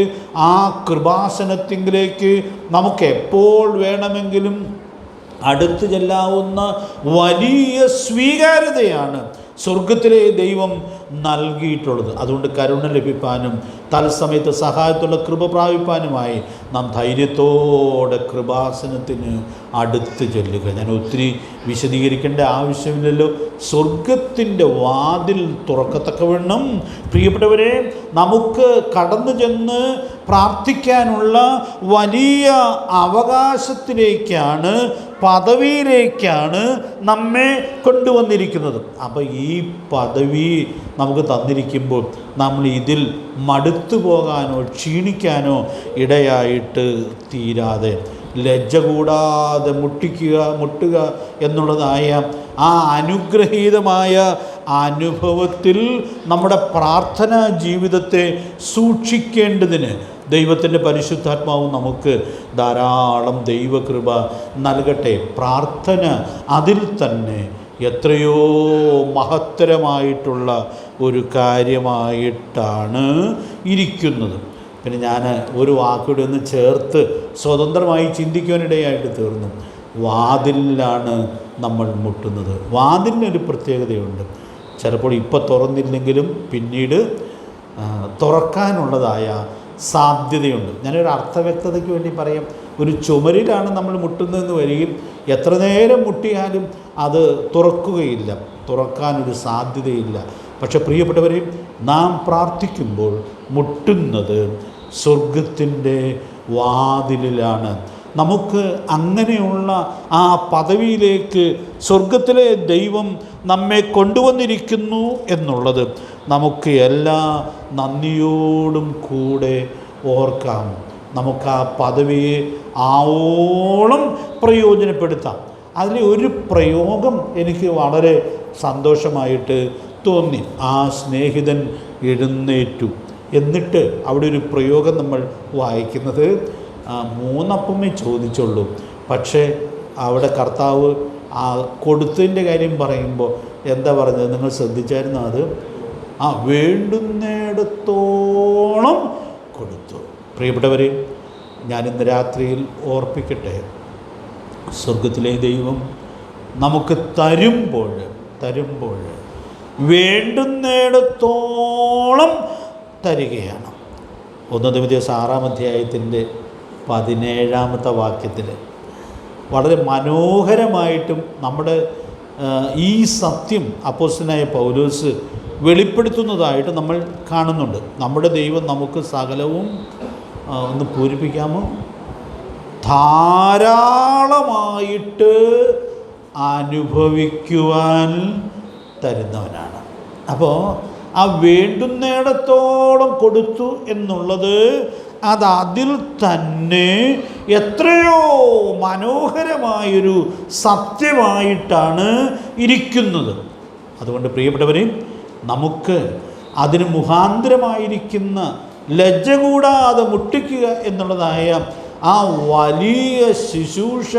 ആ കൃപാസനത്തിങ്കിലേക്ക് നമുക്ക് എപ്പോൾ വേണമെങ്കിലും അടുത്ത് ചെല്ലാവുന്ന വലിയ സ്വീകാര്യതയാണ് സ്വർഗത്തിലെ ദൈവം നൽകിയിട്ടുള്ളത്. അതുകൊണ്ട് കരുണ ലഭിപ്പാനും തത്സമയത്ത് സഹായത്തുള്ള കൃപ പ്രാപിപ്പാനുമായി നാം ധൈര്യത്തോടെ കൃപാസനത്തിന് അടുത്ത് ചെല്ലുക. ഞാൻ ഒത്തിരി വിശദീകരിക്കേണ്ട ആവശ്യമില്ലല്ലോ. സ്വർഗത്തിൻ്റെ വാതിൽ തുറക്കത്തക്കവണ്ണം പ്രിയപ്പെട്ടവരെ, നമുക്ക് കടന്നു ചെന്ന് പ്രാർത്ഥിക്കാനുള്ള വലിയ അവകാശത്തിലേക്കാണ്, പദവിയിലേക്കാണ് നമ്മെ കൊണ്ടുവന്നിരിക്കുന്നത്. അപ്പോൾ ഈ പദവി നമുക്ക് തന്നിരിക്കുമ്പോൾ നമ്മൾ ഇതിൽ മടുത്തു പോകാനോ ക്ഷീണിക്കാനോ ഇടയായിട്ട് തീരാതെ ലജ്ജ കൂടാതെ മുട്ടുക എന്നുള്ളതായ ആ അനുഗ്രഹീതമായ അനുഭവത്തിൽ നമ്മുടെ പ്രാർത്ഥനാ ജീവിതത്തെ സൂക്ഷിക്കേണ്ടതിന് ദൈവത്തിൻ്റെ പരിശുദ്ധാത്മാവ് നമുക്ക് ധാരാളം ദൈവകൃപ നൽകട്ടെ. പ്രാർത്ഥന അതിൽ തന്നെ എത്രയോ മഹത്തരമായിട്ടുള്ള ഒരു കാര്യമായിട്ടാണ് ഇരിക്കുന്നത്. പിന്നെ ഞാൻ ഒരു വാക്കൂടെ ഒന്ന് ചേർത്ത് സ്വതന്ത്രമായി ചിന്തിക്കുവാനിടയായിട്ട് തീർന്നു. വാതിലിലാണ് നമ്മൾ മുട്ടുന്നത്. വാതിലിനൊരു പ്രത്യേകതയുണ്ട്. ചിലപ്പോൾ ഇപ്പോൾ തുറന്നില്ലെങ്കിലും പിന്നീട് തുറക്കാനുള്ളതായ സാധ്യതയുണ്ട്. ഞാനൊരു അർത്ഥവ്യക്തതയ്ക്ക് വേണ്ടി പറയാം. ഒരു ചുമരിലാണ് നമ്മൾ മുട്ടുന്നതെന്ന് വരികയും എത്ര നേരം മുട്ടിയാലും അത് തുറക്കുകയില്ല, തുറക്കാനൊരു സാധ്യതയില്ല. പക്ഷെ പ്രിയപ്പെട്ടവരെ, നാം പ്രാർത്ഥിക്കുമ്പോൾ മുട്ടുന്നത് സ്വർഗത്തിൻ്റെ വാതിലിലാണ്. നമുക്ക് അങ്ങനെയുള്ള ആ പദവിയിലേക്ക് സ്വർഗത്തിലെ ദൈവം നമ്മെ കൊണ്ടുവന്നിരിക്കുന്നു എന്നുള്ളത് നമുക്ക് എല്ലാ നന്ദിയോടും കൂടെ ഓർക്കാം. നമുക്ക് ആ പദവിയെ ആവോളം പ്രയോജനപ്പെടുത്താം. അതിലെ ഒരു പ്രയോഗം എനിക്ക് വളരെ സന്തോഷമായിട്ട് തോന്നി. ആ സ്നേഹിതൻ എഴുന്നേറ്റു. എന്നിട്ട് അവിടെ ഒരു പ്രയോഗം നമ്മൾ വായിക്കുന്നത് 3 അപ്പമേ ചോദിച്ചുള്ളൂ. പക്ഷേ അവിടെ കർത്താവ് കൊടുത്തതിൻ്റെ കാര്യം പറയുമ്പോൾ എന്താ പറഞ്ഞത് നിങ്ങൾ ശ്രദ്ധിച്ചായിരുന്നു? അത് വേണ്ടുന്നിടത്തോളം കൊടുത്തു. പ്രിയപ്പെട്ടവരെ, ഞാനിന്ന് രാത്രിയിൽ ഓർപ്പിക്കട്ടെ, സ്വർഗത്തിലെ ദൈവം നമുക്ക് തരുമ്പോൾ വേണ്ടുന്നിടത്തോളം തരികയാണ്. 1 തിമോഥെയോസ് 6-ാം അധ്യായത്തിൻ്റെ 17-ാമത്തെ വാക്യത്തിൽ വളരെ മനോഹരമായിട്ടും നമ്മുടെ ഈ സത്യം അപ്പോസ്തലനായ പൗലോസ് വെളിപ്പെടുത്തുന്നതായിട്ട് നമ്മൾ കാണുന്നുണ്ട്. നമ്മുടെ ദൈവം നമുക്ക് സകലവും ഒന്ന് പൂരിപ്പിക്കാമോ? ധാരാളമായിട്ട് അനുഭവിക്കുവാൻ തരുന്നവനാണ്. അപ്പോൾ ആ വേണ്ടുന്നിടത്തോളം കൊടുത്തു എന്നുള്ളത് അതിൽ തന്നെ എത്രയോ മനോഹരമായൊരു സത്യമായിട്ടാണ് ഇരിക്കുന്നത്. അതുകൊണ്ട് പ്രിയപ്പെട്ടവരെ, നമുക്ക് അതിന് മുഖാന്തരമായിരിക്കുന്ന ലജ്ജ കൂടാതെ മുട്ടിക്കുക എന്നുള്ളതായ ആ വലിയ ശുശ്രൂഷ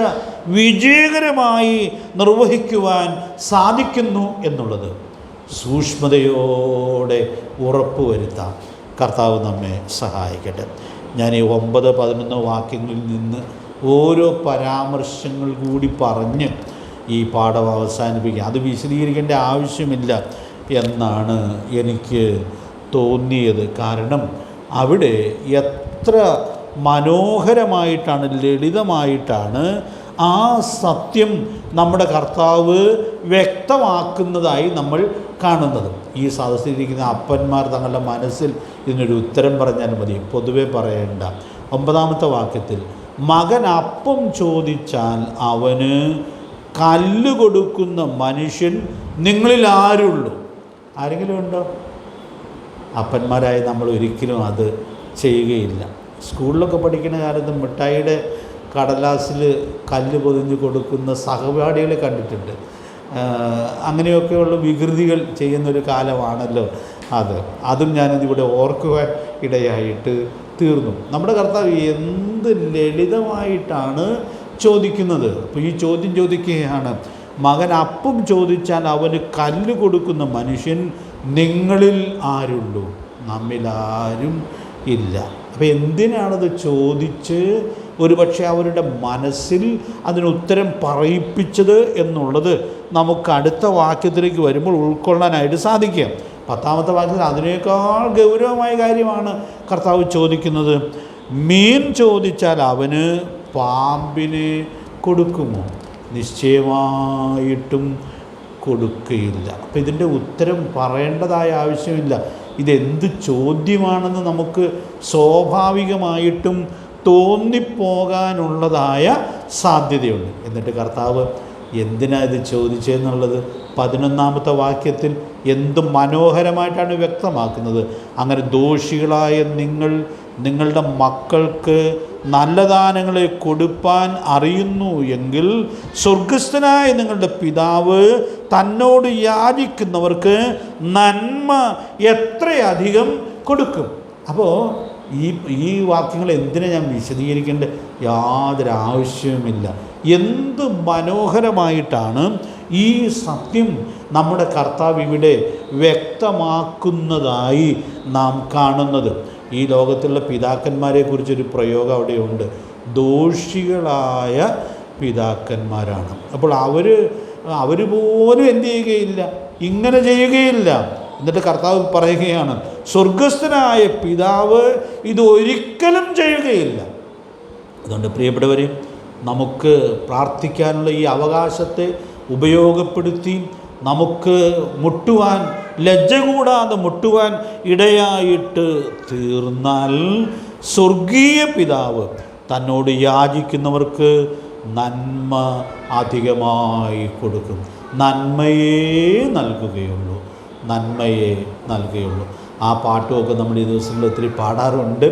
വിജയകരമായി നിർവഹിക്കുവാൻ സാധിക്കുന്നു എന്നുള്ളത് സൂക്ഷ്മതയോടെ ഉറപ്പുവരുത്താം. കർത്താവ് നമ്മെ സഹായിക്കട്ടെ. ഞാൻ ഈ 9-11 വാക്യങ്ങളിൽ നിന്ന് ഓരോ പരാമർശങ്ങൾ കൂടി പറഞ്ഞ് ഈ പാഠം അവസാനിപ്പിക്കുക. അത് വിശദീകരിക്കേണ്ട ആവശ്യമില്ല എന്നാണ് എനിക്ക് തോന്നിയത്. കാരണം അവിടെ എത്ര മനോഹരമായിട്ടാണ്, ലളിതമായിട്ടാണ് ആ സത്യം നമ്മുടെ കർത്താവ് വ്യക്തമാക്കുന്നതായി നമ്മൾ കാണുന്നത്. ഈ സദസ്സിലിരിക്കുന്ന അപ്പന്മാർ തങ്ങളുടെ മനസ്സിൽ ഇതിനൊരു ഉത്തരം പറഞ്ഞാൽ മതി, പൊതുവെ പറയേണ്ട. 9-ാമത്തെ വാക്യത്തിൽ മകൻ അപ്പം ചോദിച്ചാൽ അവന് കല്ല് കൊടുക്കുന്ന മനുഷ്യൻ നിങ്ങളിൽ ആരുള്ളൂ? ആരെങ്കിലും ഉണ്ടോ? അപ്പന്മാരായി നമ്മൾ ഒരിക്കലും അത് ചെയ്യുകയില്ല. സ്കൂളിലൊക്കെ പഠിക്കുന്ന കാലത്ത് മിഠായിയുടെ കടലാസിൽ കല്ല് പൊതിഞ്ഞ് കൊടുക്കുന്ന സഹപാഠികളെ കണ്ടിട്ടുണ്ട്. അങ്ങനെയൊക്കെയുള്ള വികൃതികൾ ചെയ്യുന്നൊരു കാലമാണല്ലോ അതും ഞാനിതിവിടെ ഓർക്കുവാൻ ഇടയായിട്ട് തീർന്നു. നമ്മുടെ കർത്താവ് എന്ത് ലളിതമായിട്ടാണ് ചോദിക്കുന്നത്. അപ്പോൾ ഈ ചോദ്യം ചോദിക്കുകയാണ്, മകൻ അപ്പം ചോദിച്ചാൽ അവന് കല്ല് കൊടുക്കുന്ന മനുഷ്യൻ നിങ്ങളിൽ ആരുള്ളൂ? നമ്മിലാരും ഇല്ല. അപ്പോൾ എന്തിനാണത് ചോദിച്ച് ഒരുപക്ഷെ അവരുടെ മനസ്സിൽ അതിനുത്തരം പറയിപ്പിച്ചത് എന്നുള്ളത് നമുക്ക് അടുത്ത വാക്യത്തിലേക്ക് വരുമ്പോൾ ഉൾക്കൊള്ളാനായിട്ട് സാധിക്കുക. 10-ാമത്തെ വാക്യത്തിൽ അതിനേക്കാൾ ഗൗരവമായ കാര്യമാണ് കർത്താവ് ചോദിക്കുന്നത്. മീൻ ചോദിച്ചാൽ അവന് പാമ്പിനെ കൊടുക്കുമോ? നിശ്ചയമായിട്ടും കൊടുക്കുകയില്ല. അപ്പം ഇതിൻ്റെ ഉത്തരം പറയേണ്ടതായ ആവശ്യമില്ല. ഇതെന്ത് ചോദ്യമാണെന്ന് നമുക്ക് സ്വാഭാവികമായിട്ടും തോന്നിപ്പോകാനുള്ളതായ സാധ്യതയുണ്ട്. എന്നിട്ട് കർത്താവ് എന്തിനാ ഇത് ചോദിച്ചതെന്നുള്ളത് 11-ാമത്തെ വാക്യത്തിൽ എന്ത് മനോഹരമായിട്ടാണ് വ്യക്തമാക്കുന്നത്. അങ്ങനെ ദോഷികളായ നിങ്ങളുടെ മക്കൾക്ക് നല്ല ദാനങ്ങളെ കൊടുപ്പാൻ അറിയുന്നു എങ്കിൽ സ്വർഗസ്ഥനായ നിങ്ങളുടെ പിതാവ് തന്നോട് യാചിക്കുന്നവർക്ക് നന്മ എത്രയധികം കൊടുക്കും. അപ്പോൾ ഈ വാക്യങ്ങൾ എന്തിനാ ഞാൻ വിശദീകരിക്കേണ്ട യാതൊരു ആവശ്യവുമില്ല. എന്ത് മനോഹരമായിട്ടാണ് ഈ സത്യം നമ്മുടെ കർത്താവ് ഇവിടെ വ്യക്തമാക്കുന്നതായി നാം കാണുന്നത്. ഈ ലോകത്തുള്ള പിതാക്കന്മാരെക്കുറിച്ചൊരു പ്രയോഗം അവിടെയുണ്ട്. ദോഷികളായ പിതാക്കന്മാരാണ്. അപ്പോൾ അവർ പോലും എന്ത് ചെയ്യുകയില്ല, ഇങ്ങനെ ചെയ്യുകയില്ല. എന്നിട്ട് കർത്താവ് പറയുകയാണ്, സ്വർഗസ്ഥനായ പിതാവ് ഇതൊരിക്കലും ചെയ്യുകയില്ല. അതുകൊണ്ട് പ്രിയപ്പെട്ടവരെ, നമുക്ക് പ്രാർത്ഥിക്കാനുള്ള ഈ അവകാശത്തെ ഉപയോഗപ്പെടുത്തി നമുക്ക് മുട്ടുവാൻ, ലജ്ജ കൂടാതെ മുട്ടുവാൻ ഇടയായിട്ട് തീർന്നാൽ സ്വർഗീയ പിതാവ് തന്നോട് യാചിക്കുന്നവർക്ക് നന്മ അധികമായി കൊടുക്കും. നന്മയേ നൽകുകയുള്ളൂ, നന്മയെ നൽകുകയുള്ളൂ. ആ പാട്ടുമൊക്കെ നമ്മൾ ഈ ദിവസങ്ങളിൽ ഒത്തിരി പാടാറുണ്ട്.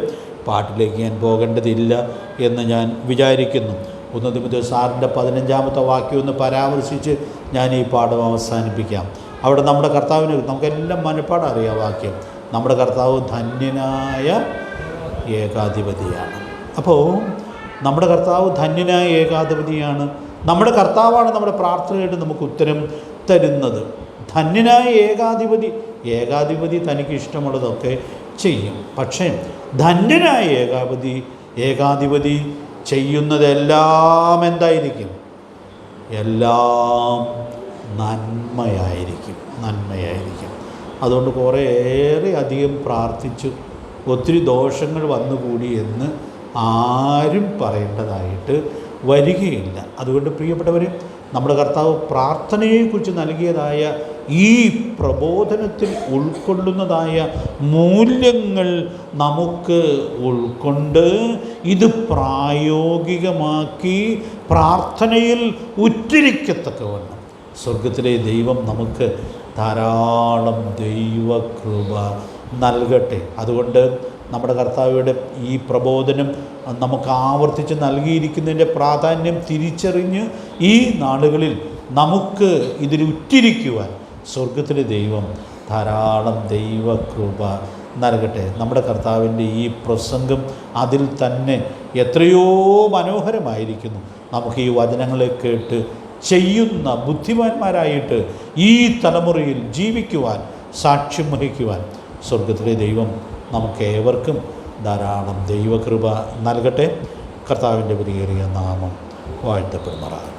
പാട്ടിലേക്ക് ഞാൻ പോകേണ്ടതില്ല എന്ന് ഞാൻ വിചാരിക്കുന്നു. 1 തിമോഥെയോസ് 6:15 വാക്യം ഒന്ന് പരാമർശിച്ച് ഞാൻ ഈ പാഠം അവസാനിപ്പിക്കാം. അവിടെ നമ്മുടെ കർത്താവിനെ നമുക്കെല്ലാം മനപ്പാടം അറിയാം വാക്യം. നമ്മുടെ കർത്താവ് ധന്യനായ ഏകാധിപതിയാണ്. അപ്പോൾ നമ്മുടെ കർത്താവ് ധന്യനായ ഏകാധിപതിയാണ്. നമ്മുടെ കർത്താവാണ് നമ്മുടെ പ്രാർത്ഥനയായിട്ട് നമുക്ക് ഉത്തരം തരുന്നത്. ധന്യനായ ഏകാധിപതി തനിക്ക് ഇഷ്ടമുള്ളതൊക്കെ ചെയ്യും. പക്ഷേ ധന്യനായ ഏകാധിപതി ചെയ്യുന്നതെല്ലാം എന്തായിരിക്കും? എല്ലാം നന്മയായിരിക്കും. അതുകൊണ്ട് കുറേയേറെ അധികം പ്രാർത്ഥിച്ചു ഒത്തിരി ദോഷങ്ങൾ വന്നുകൂടി എന്ന് ആരും പറയേണ്ടതായിട്ട് വരികയില്ല. അതുകൊണ്ട് പ്രിയപ്പെട്ടവർ, നമ്മുടെ കർത്താവ് പ്രാർത്ഥനയെക്കുറിച്ച് നൽകിയതായ ഈ പ്രബോധനത്തിൽ ഉൾക്കൊള്ളുന്നതായ മൂല്യങ്ങൾ നമുക്ക് ഉൾക്കൊണ്ട് ഇത് പ്രായോഗികമാക്കി പ്രാർത്ഥനയിൽ ഉറ്റിരിക്കത്തക്കവണ്ണം സ്വർഗത്തിലെ ദൈവം നമുക്ക് ധാരാളം ദൈവകൃപ നൽകട്ടെ. അതുകൊണ്ട് നമ്മുടെ കർത്താവിയുടെ ഈ പ്രബോധനം നമുക്ക് ആവർത്തിച്ച് നൽകിയിരിക്കുന്നതിൻ്റെ പ്രാധാന്യം തിരിച്ചറിഞ്ഞ് ഈ നാളുകളിൽ നമുക്ക് ഇതിൽ ഉറ്റിരിക്കുവാൻ സ്വർഗത്തിലെ ദൈവം ധാരാളം ദൈവകൃപ നൽകട്ടെ. നമ്മുടെ കർത്താവിൻ്റെ ഈ പ്രസംഗം അതിൽ തന്നെ എത്രയോ മനോഹരമായിരിക്കുന്നു. നമുക്ക് ഈ വചനങ്ങളെ കേട്ട് ചെയ്യുന്ന ബുദ്ധിമാന്മാരായിട്ട് ഈ തലമുറയിൽ ജീവിക്കുവാൻ, സാക്ഷ്യം വഹിക്കുവാൻ സ്വർഗത്തിലെ ദൈവം നമുക്ക് ഏവർക്കും ധാരാളം ദൈവകൃപ നൽകട്ടെ. കർത്താവിൻ്റെ വിലയേറിയ നാമം വാഴ്ത്തപ്പെടുമാറാകട്ടെ.